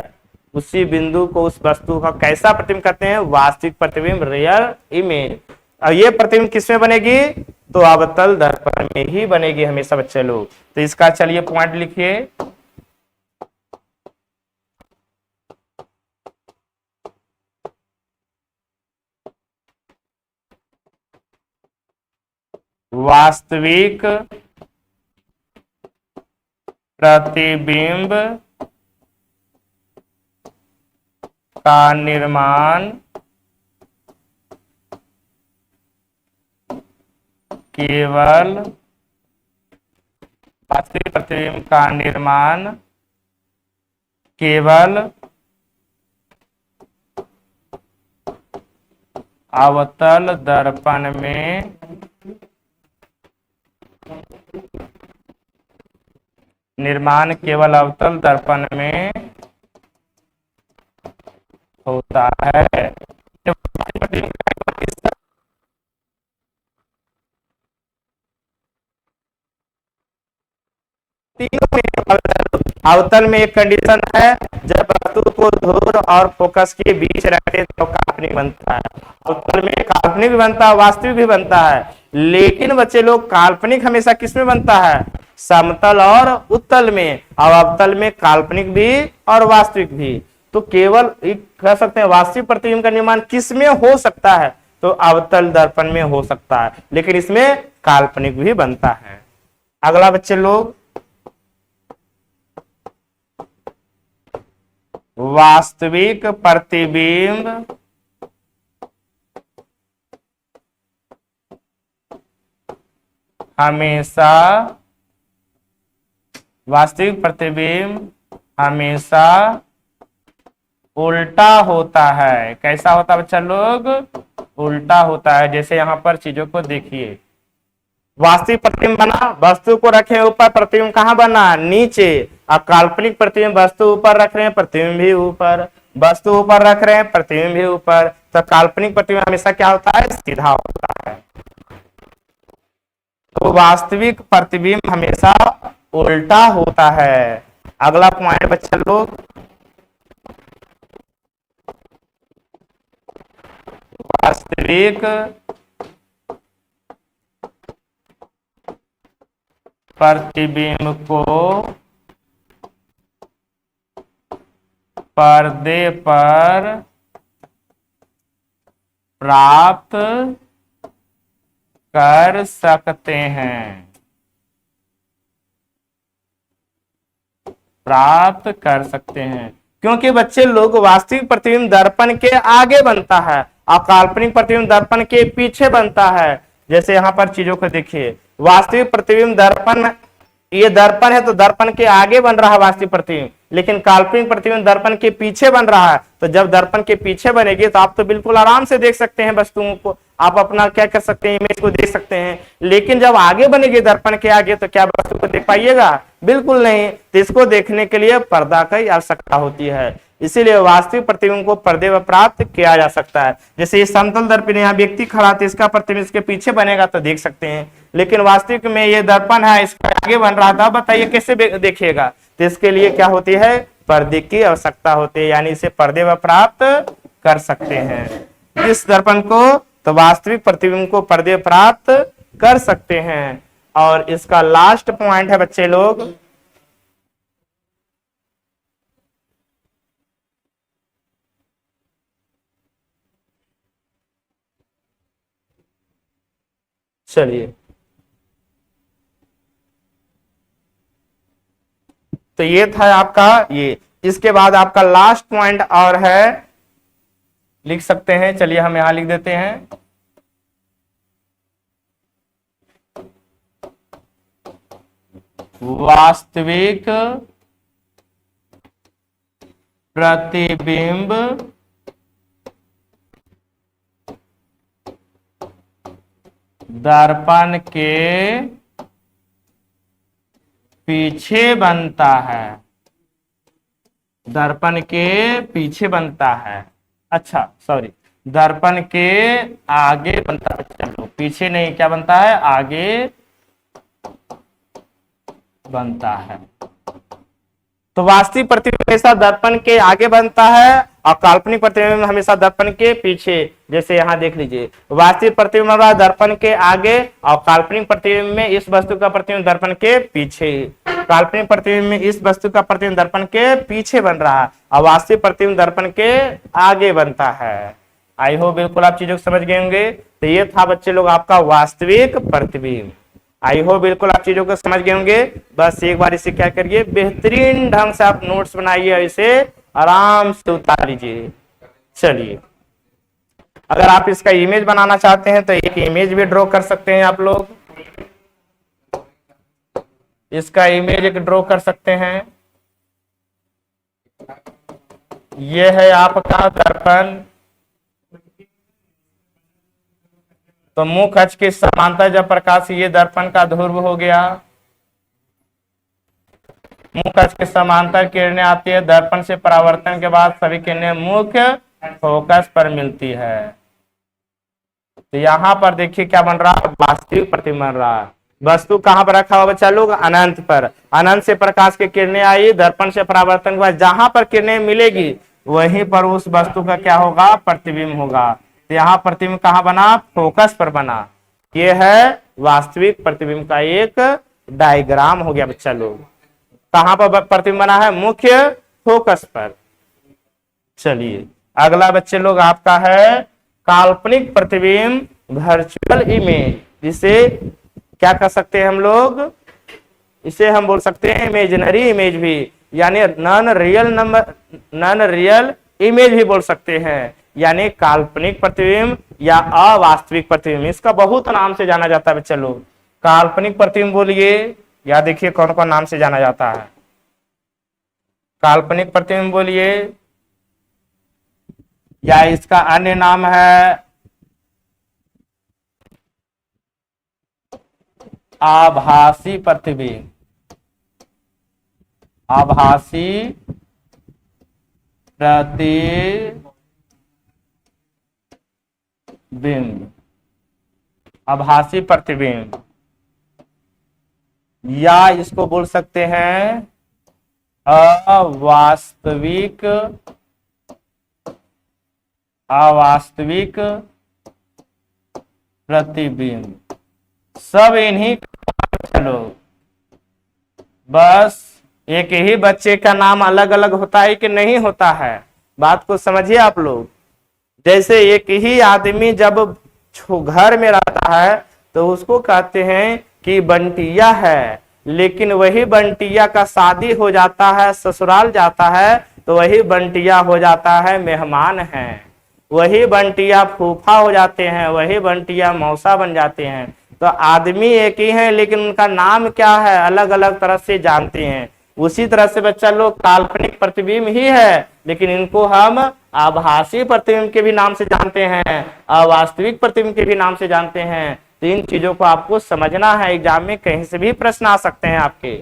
उसी बिंदु को उस वस्तु का कैसा प्रतिबिंब कहते हैं? वास्तविक प्रतिबिंब, रियल इमेज। और ये प्रतिबिंब किसमें बनेगी? तो अवतल दर्पण में ही बनेगी हमेशा बच्चे लोग। तो इसका चलिए पॉइंट लिखिए। वास्तविक प्रतिबिंब का निर्माण केवल वास्तविक प्रतिबिंब का निर्माण केवल अवतल दर्पण में होता है। अवतल में एक कंडीशन है, जब वस्तु को धूर और फोकस के बीच रखते तो काल्पनिक बनता है। अवतल में काल्पनिक भी बनता है, वास्तविक भी बनता है। लेकिन बच्चे लोग काल्पनिक हमेशा किस में बनता है? समतल और उत्तल में। और अवतल में काल्पनिक भी और वास्तविक भी। तो केवल कह सकते हैं वास्तविक प्रतिबिंब का निर्माण किस में हो सकता है? तो अवतल दर्पण में हो सकता है, लेकिन इसमें काल्पनिक भी बनता है। अगला बच्चे लोग, वास्तविक प्रतिबिंब हमेशा उल्टा होता है। कैसा होता है बच्चा लोग? उल्टा होता है। जैसे यहां पर चीजों को देखिए, वास्तविक प्रतिबिंब बना, वस्तु को रखे ऊपर, प्रतिबिंब कहां बना? नीचे। और काल्पनिक प्रतिबिंब वस्तु ऊपर रख रहे हैं, प्रतिबिंब भी ऊपर, वस्तु ऊपर रख रहे हैं, प्रतिबिंब भी ऊपर। तो काल्पनिक प्रतिबिंब हमेशा क्या होता है? सीधा होता है। तो वास्तविक प्रतिबिंब हमेशा उल्टा होता है। अगला पॉइंट बच्चा लोग, वास्तविक प्रतिबिंब को पर्दे पर प्राप्त कर सकते हैं। क्योंकि बच्चे लोग वास्तविक प्रतिबिंब दर्पण के आगे बनता है और काल्पनिक प्रतिबिंब दर्पण के पीछे बनता है। जैसे यहां पर चीजों को देखिए, वास्तविक प्रतिबिंब दर्पण ये दर्पण है तो दर्पण के आगे बन रहा है वास्तविक प्रतिबिंब, लेकिन काल्पनिक प्रतिबिंब दर्पण के पीछे बन रहा है। तो जब दर्पण के पीछे बनेगी तो आप तो बिल्कुल आराम से देख सकते हैं वस्तुओं को, आप अपना क्या कर सकते हैं, इमेज को देख सकते हैं। लेकिन जब आगे बनेगी दर्पण के आगे तो क्या वस्तु को देख पाइएगा? बिल्कुल नहीं। तो इसको देखने के लिए पर्दा की आवश्यकता होती है, इसीलिए वास्तविक प्रतिबिंब को पर्दे में प्राप्त किया जा सकता है। जैसे इस समतल दर्पण यहाँ व्यक्ति खड़ा तो इसका प्रतिबिंब इसके पीछे बनेगा तो देख सकते हैं, लेकिन वास्तविक में ये दर्पण है इसका आगे बन रहा था, बताइए कैसे देखिएगा? तो इसके लिए क्या होती है? पर्दे की आवश्यकता होती है, यानी इसे पर्दे में प्राप्त कर सकते हैं इस दर्पण को, तो वास्तविक प्रतिबिंब को पर्दे प्राप्त कर सकते हैं। और इसका लास्ट पॉइंट है बच्चे लोग, चलिए तो ये था आपका ये। इसके बाद आपका लास्ट पॉइंट और है, लिख सकते हैं, चलिए हम यहां लिख देते हैं, वास्तविक प्रतिबिंब दर्पण के पीछे बनता है, दर्पण के पीछे बनता है। अच्छा सॉरी, दर्पण के आगे बनता है, चलो पीछे नहीं, क्या बनता है? आगे बनता है। तो वास्तविक प्रतिबिंब हमेशा दर्पण के आगे बनता है और काल्पनिक प्रतिबिंब हमेशा दर्पण के पीछे। जैसे यहां देख लीजिए, वास्तविक प्रतिबिंब दर्पण के आगे और काल्पनिक प्रतिबिंब में इस वस्तु का प्रतिबिंब दर्पण के पीछे। काल्पनिक प्रतिबिंब में इस वस्तु का प्रतिबिंब दर्पण के पीछे बन रहा है और वास्तविक प्रतिबिंब दर्पण के आगे बनता है। आई होप बिल्कुल आप चीजों को समझ गए होंगे। तो ये था बच्चे लोग आपका वास्तविक प्रतिबिंब। आई होप बिल्कुल आप चीजों को समझ गए होंगे। बस एक बार इसे क्या करिए, बेहतरीन ढंग से आप नोट्स बनाइए और इसे आराम से उतार लीजिए। चलिए, अगर आप इसका इमेज बनाना चाहते हैं तो एक इमेज भी ड्रॉ कर सकते हैं आप लोग। इसका इमेज एक ड्रॉ कर सकते हैं। यह है आपका दर्पण। तो मुख अक्ष के समांतर जब प्रकाश, ये दर्पण का ध्रुव हो गया। मुख अक्ष के समांतर किरणें आती है, दर्पण से परावर्तन के बाद सभी किरणें मुख्य फोकस पर मिलती है। तो यहाँ पर देखिए क्या बन रहा है, वास्तविक प्रतिबिंब बन रहा है। वस्तु कहां पर रखा हुआ बच्चा लोग? अनंत पर। अनंत से प्रकाश की किरणें आई, दर्पण से परावर्तन के बाद जहां पर किरणें मिलेगी वहीं पर उस वस्तु का क्या होगा? प्रतिबिंब होगा। तो यहाँ प्रतिबिंब कहाँ बना? फोकस पर बना। ये है वास्तविक प्रतिबिंब का एक डायग्राम हो गया बच्चा लोग। कहां पर प्रतिबिंब बना है? मुख्य फोकस पर। चलिए अगला बच्चे लोग आपका है काल्पनिक प्रतिबिंब, वर्चुअल इमेज। जिसे क्या कर सकते हैं हम लोग? इसे हम बोल सकते हैं इमेजिनरी इमेज भी, यानी नॉन रियल इमेज भी बोल सकते हैं। यानी काल्पनिक प्रतिबिंब या अवास्तविक प्रतिबिंब, इसका बहुत नाम से जाना जाता है बच्चा लोग। काल्पनिक प्रतिबिंब बोलिए, या देखिए कौन कौन नाम से जाना जाता है। काल्पनिक प्रतिबिंब बोलिए, या इसका अन्य नाम है आभासी प्रतिबिंब। आभासी प्रतिबिंब, आभासी प्रतिबिंब, या इसको बोल सकते हैं अवास्तविक प्रतिबिंब। सब इन्हीं, चलो बस एक ही बच्चे का नाम अलग अलग होता है कि नहीं होता है, बात को समझिए आप लोग। जैसे एक ही आदमी जब घर में रहता है तो उसको कहते हैं कि बंटिया है, लेकिन वही बंटिया का शादी हो जाता है, ससुराल जाता है तो वही बंटिया हो जाता है मेहमान है। वही बंटिया फूफा हो जाते हैं, वही बंटिया मौसा बन जाते हैं। तो आदमी एक ही है लेकिन उनका नाम क्या है अलग अलग तरह से जानते हैं। उसी तरह से बच्चा लोग काल्पनिक प्रतिबिंब ही है लेकिन इनको हम आभासी प्रतिबिंब के भी नाम से जानते हैं, अवास्तविक प्रतिबिंब के भी नाम से जानते हैं। तो इन चीजों को आपको समझना है, एग्जाम में कहीं से भी प्रश्न आ सकते हैं आपके।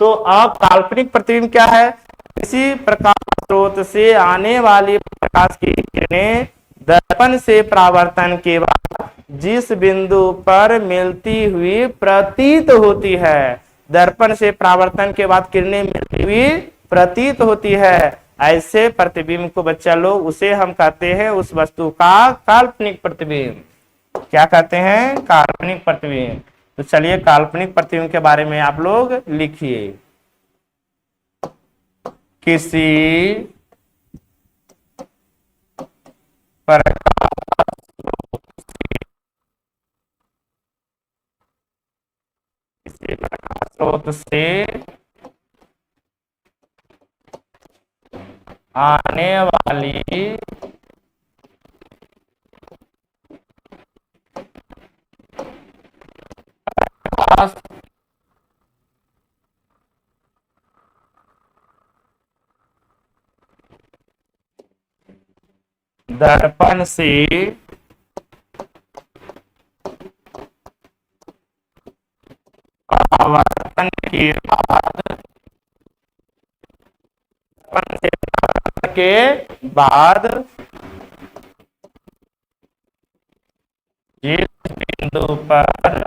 तो अब काल्पनिक प्रतिबिंब क्या है? किसी प्रकाश स्रोत से आने वाली प्रकाश की किरणें दर्पण से परावर्तन के बाद जिस बिंदु पर मिलती हुई प्रतीत होती है, दर्पण से परावर्तन के बाद किरणें मिलती हुई प्रतीत होती है, ऐसे प्रतिबिंब को बच्चा लोग उसे हम कहते हैं उस वस्तु का काल्पनिक प्रतिबिंब। क्या कहते हैं? काल्पनिक प्रतिबिंब। तो चलिए काल्पनिक प्रतिबिंब के बारे में आप लोग लिखिए। किसी प्रकाश स्रोत से आने वाली प्रकाश दर्पण से परावर्तन के बाद जिस बिंदु पर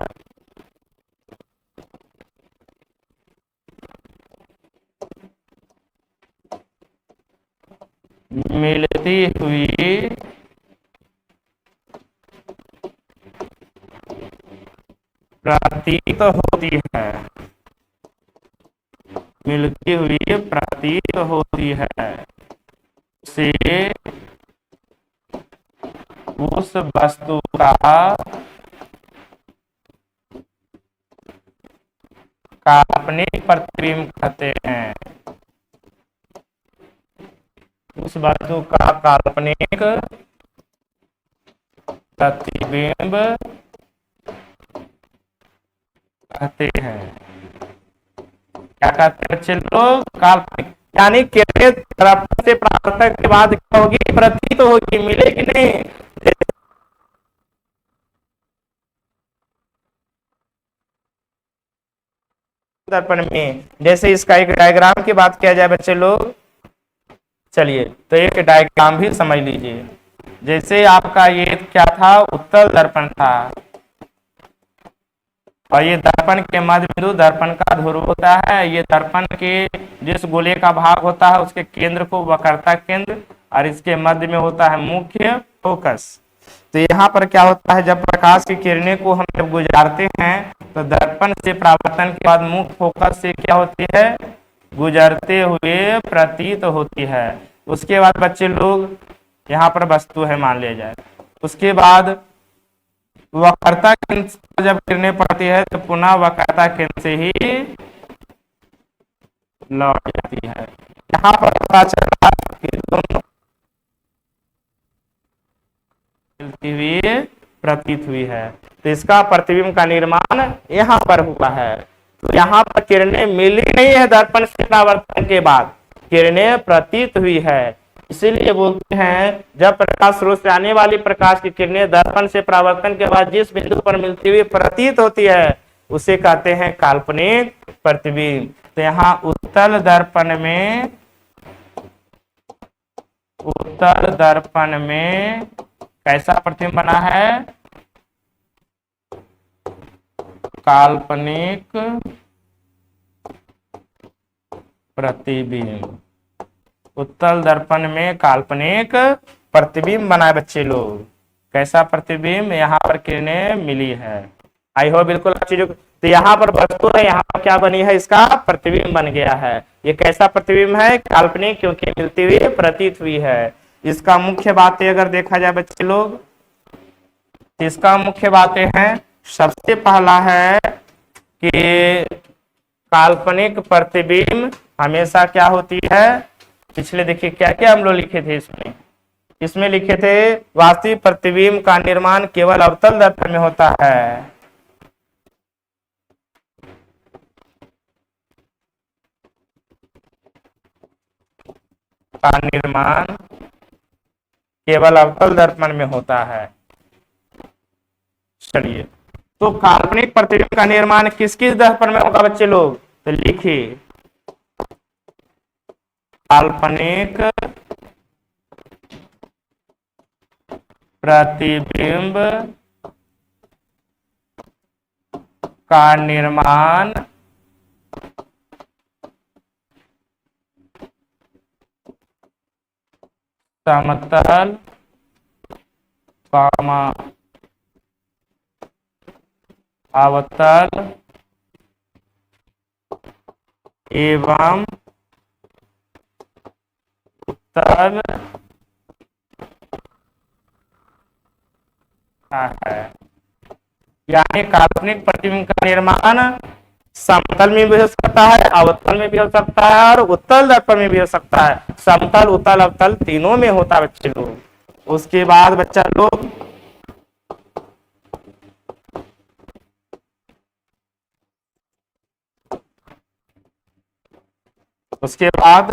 मिलती हुई प्रतीत होती है, मिलती हुई प्रतीत होती है, से उस वस्तु का काल्पनिक प्रतिबिंब कहते हैं। उस वस्तु का काल्पनिक प्रतिबिंब कहते हैं। क्या कहते हैं बच्चे लोग? काल्पनिक। यानी किरणें दर्पण से परावर्तन के बाद क्या होगी? प्रतीत होगी, मिलेगी नहीं। दर्पण में जैसे इसका एक डायग्राम की बात किया जाए बच्चे लोग, चलिए तो एक डायग्राम भी समझ लीजिए। जैसे आपका ये क्या था? उत्तल दर्पण था और ये दर्पण के मध्य बिंदु दर्पण का ध्रुव होता है। ये दर्पण के जिस गोले का भाग होता है उसके केंद्र को वक्रता केंद्र और इसके मध्य में होता है मुख्य फोकस। तो यहाँ पर क्या होता है? जब प्रकाश की किरणें को हम जब गुजारते हैं तो दर्पण से परावर्तन के बाद मुख्य फोकस से क्या होती है? गुजरते हुए प्रतीत होती है। उसके बाद बच्चे लोग यहाँ पर वस्तु है मान लिया जाए, उसके बाद वक्रता केंद्र पर जब किरणें पड़ती है तो पुनः वक्रता केंद्र से ही लौट जाती है। यहाँ पर पता चला कि दोनों मिलती हुई प्रतीत हुई है। तो इसका प्रतिबिंब का निर्माण यहाँ पर हुआ है। तो यहाँ पर किरणें मिली नहीं है, दर्पण से परावर्तन के बाद किरणें प्रतीत हुई है। इसीलिए बोलते हैं जब प्रकाश स्रोत से आने वाली प्रकाश की किरणें दर्पण से परावर्तन के बाद जिस बिंदु पर मिलती हुई प्रतीत होती है उसे कहते हैं काल्पनिक प्रतिबिंब। तो यहाँ उत्तल दर्पण में कैसा प्रतिबिंब बना है? काल्पनिक प्रतिबिंब। उत्तल दर्पण में काल्पनिक प्रतिबिंब बनाए बच्चे लोग। कैसा प्रतिबिंब? यहाँ पर किरणें मिली है। आई हो बिल्कुल अच्छी जो। तो यहाँ पर वस्तु है, यहाँ पर क्या बनी है? इसका प्रतिबिंब बन गया है। ये कैसा प्रतिबिंब है? काल्पनिक, क्योंकि मिलती हुई प्रतीत हुई है। इसका मुख्य बातें अगर देखा जाए बच्चे लोग, इसका मुख्य बातें हैं। सबसे पहला है कि काल्पनिक प्रतिबिंब हमेशा क्या होती है? पिछले देखिए क्या क्या हम लोग लिखे थे इसमें लिखे थे वास्तविक प्रतिबिंब का निर्माण केवल अवतल दर्पण में होता है। का निर्माण केवल अवतल दर्पण में होता है। चलिए, तो काल्पनिक प्रतिबिंब का निर्माण किस किस दर्पण में होगा बच्चे लोग? तो लिखिए, काल्पनिक प्रतिबिंब का निर्माण समतल, अवतल एवं उत्तल है। यानी काल्पनिक प्रतिबिंब का निर्माण समतल में भी हो सकता है, अवतल में भी हो सकता है और उत्तल दर्पण में भी हो सकता है। समतल, उत्तल, अवतल तीनों में होता है बच्चे लोग। उसके बाद बच्चा लोग उसके बाद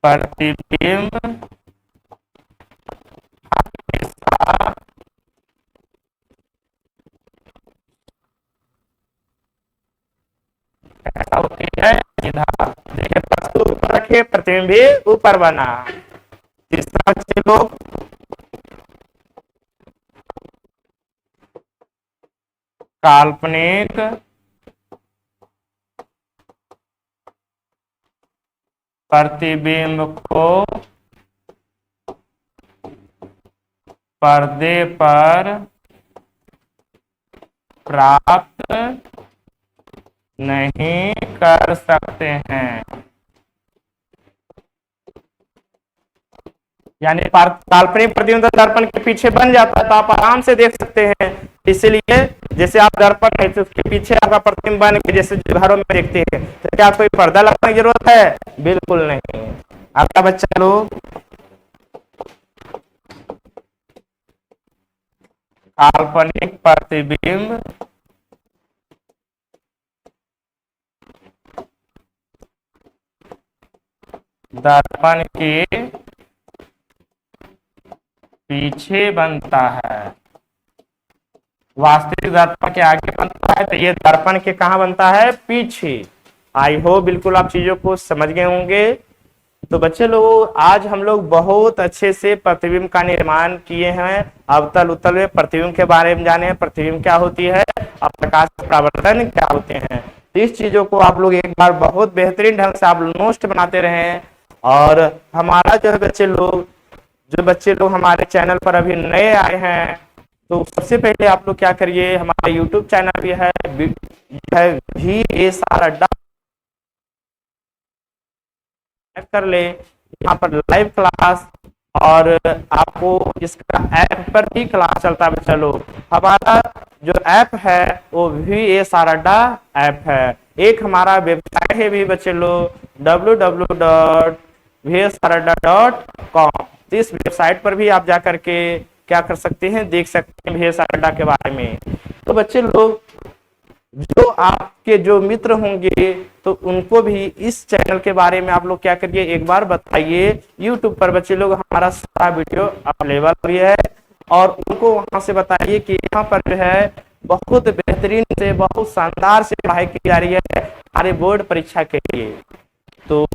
प्रतिबिंब ऐसा होती है इधर देखिए, वस्तु ऊपर रखे, प्रतिबिंब भी ऊपर बना। तीसरा बच्चे लोग काल्पनिक प्रतिबिंब को पर्दे पर प्राप्त नहीं कर सकते हैं। यानी काल्पनिक प्रतिबिंब दर्पण के पीछे बन जाता है तो आप आराम से देख सकते हैं। इसलिए जैसे आप दर्पण है तो उसके पीछे आपका प्रतिबिंब बन के जैसे घरों में देखते हैं, तो क्या कोई पर्दा लगाने की जरूरत है? बिल्कुल नहीं। आपका बच्चा लोग काल्पनिक प्रतिबिंब दर्पण के पीछे बनता है, वास्तविक दर्पण के आगे बनता है, तो ये दर्पण के कहाँ बनता है? पीछे। आई होप बिल्कुल आप चीजों को समझ गए होंगे। तो बच्चे लोग आज हम लोग बहुत अच्छे से प्रतिबिंब का निर्माण किए हैं। अवतल उत्तल में प्रतिबिंब के बारे में जाने, प्रतिबिंब क्या होती है और प्रकाश परावर्तन क्या होते हैं। तो इस चीजों को आप लोग एक बार बहुत बेहतरीन ढंग से आप नोट बनाते रहें। और हमारा जो है बच्चे लोग हमारे चैनल पर अभी नए आए हैं, तो सबसे पहले आप लोग क्या करिए, हमारा यूट्यूब चैनल भी है VSR अड्डा, कर ले। यहाँ पर लाइव क्लास और आपको इसका ऐप पर भी क्लास चलता है। चलो, हमारा जो ऐप है वो VSR अड्डा ऐप है। एक हमारा वेबसाइट है भी बच्चे लोग www.vsradda.com। इस वेबसाइट पर भी आप जाकर के क्या कर सकते हैं, देख सकते हैं VSR अड्डा के बारे में। तो बच्चे लोग जो आपके जो मित्र होंगे तो उनको भी इस चैनल के बारे में आप लोग क्या करिए, एक बार बताइए। YouTube पर बच्चे लोग हमारा सारा वीडियो अवेलेबल भी है और उनको वहां से बताइए कि यहाँ पर जो है बहुत बेहतरीन से, बहुत शानदार से पढ़ाई की जा रही है हमारे बोर्ड परीक्षा के लिए। तो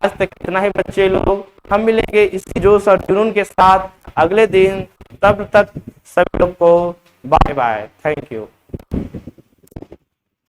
आज तक इतना ही बच्चे लोग, हम मिलेंगे इसी जोश और जुनून के साथ अगले दिन। तब तक सभी लोग को बाय बाय, थैंक यू।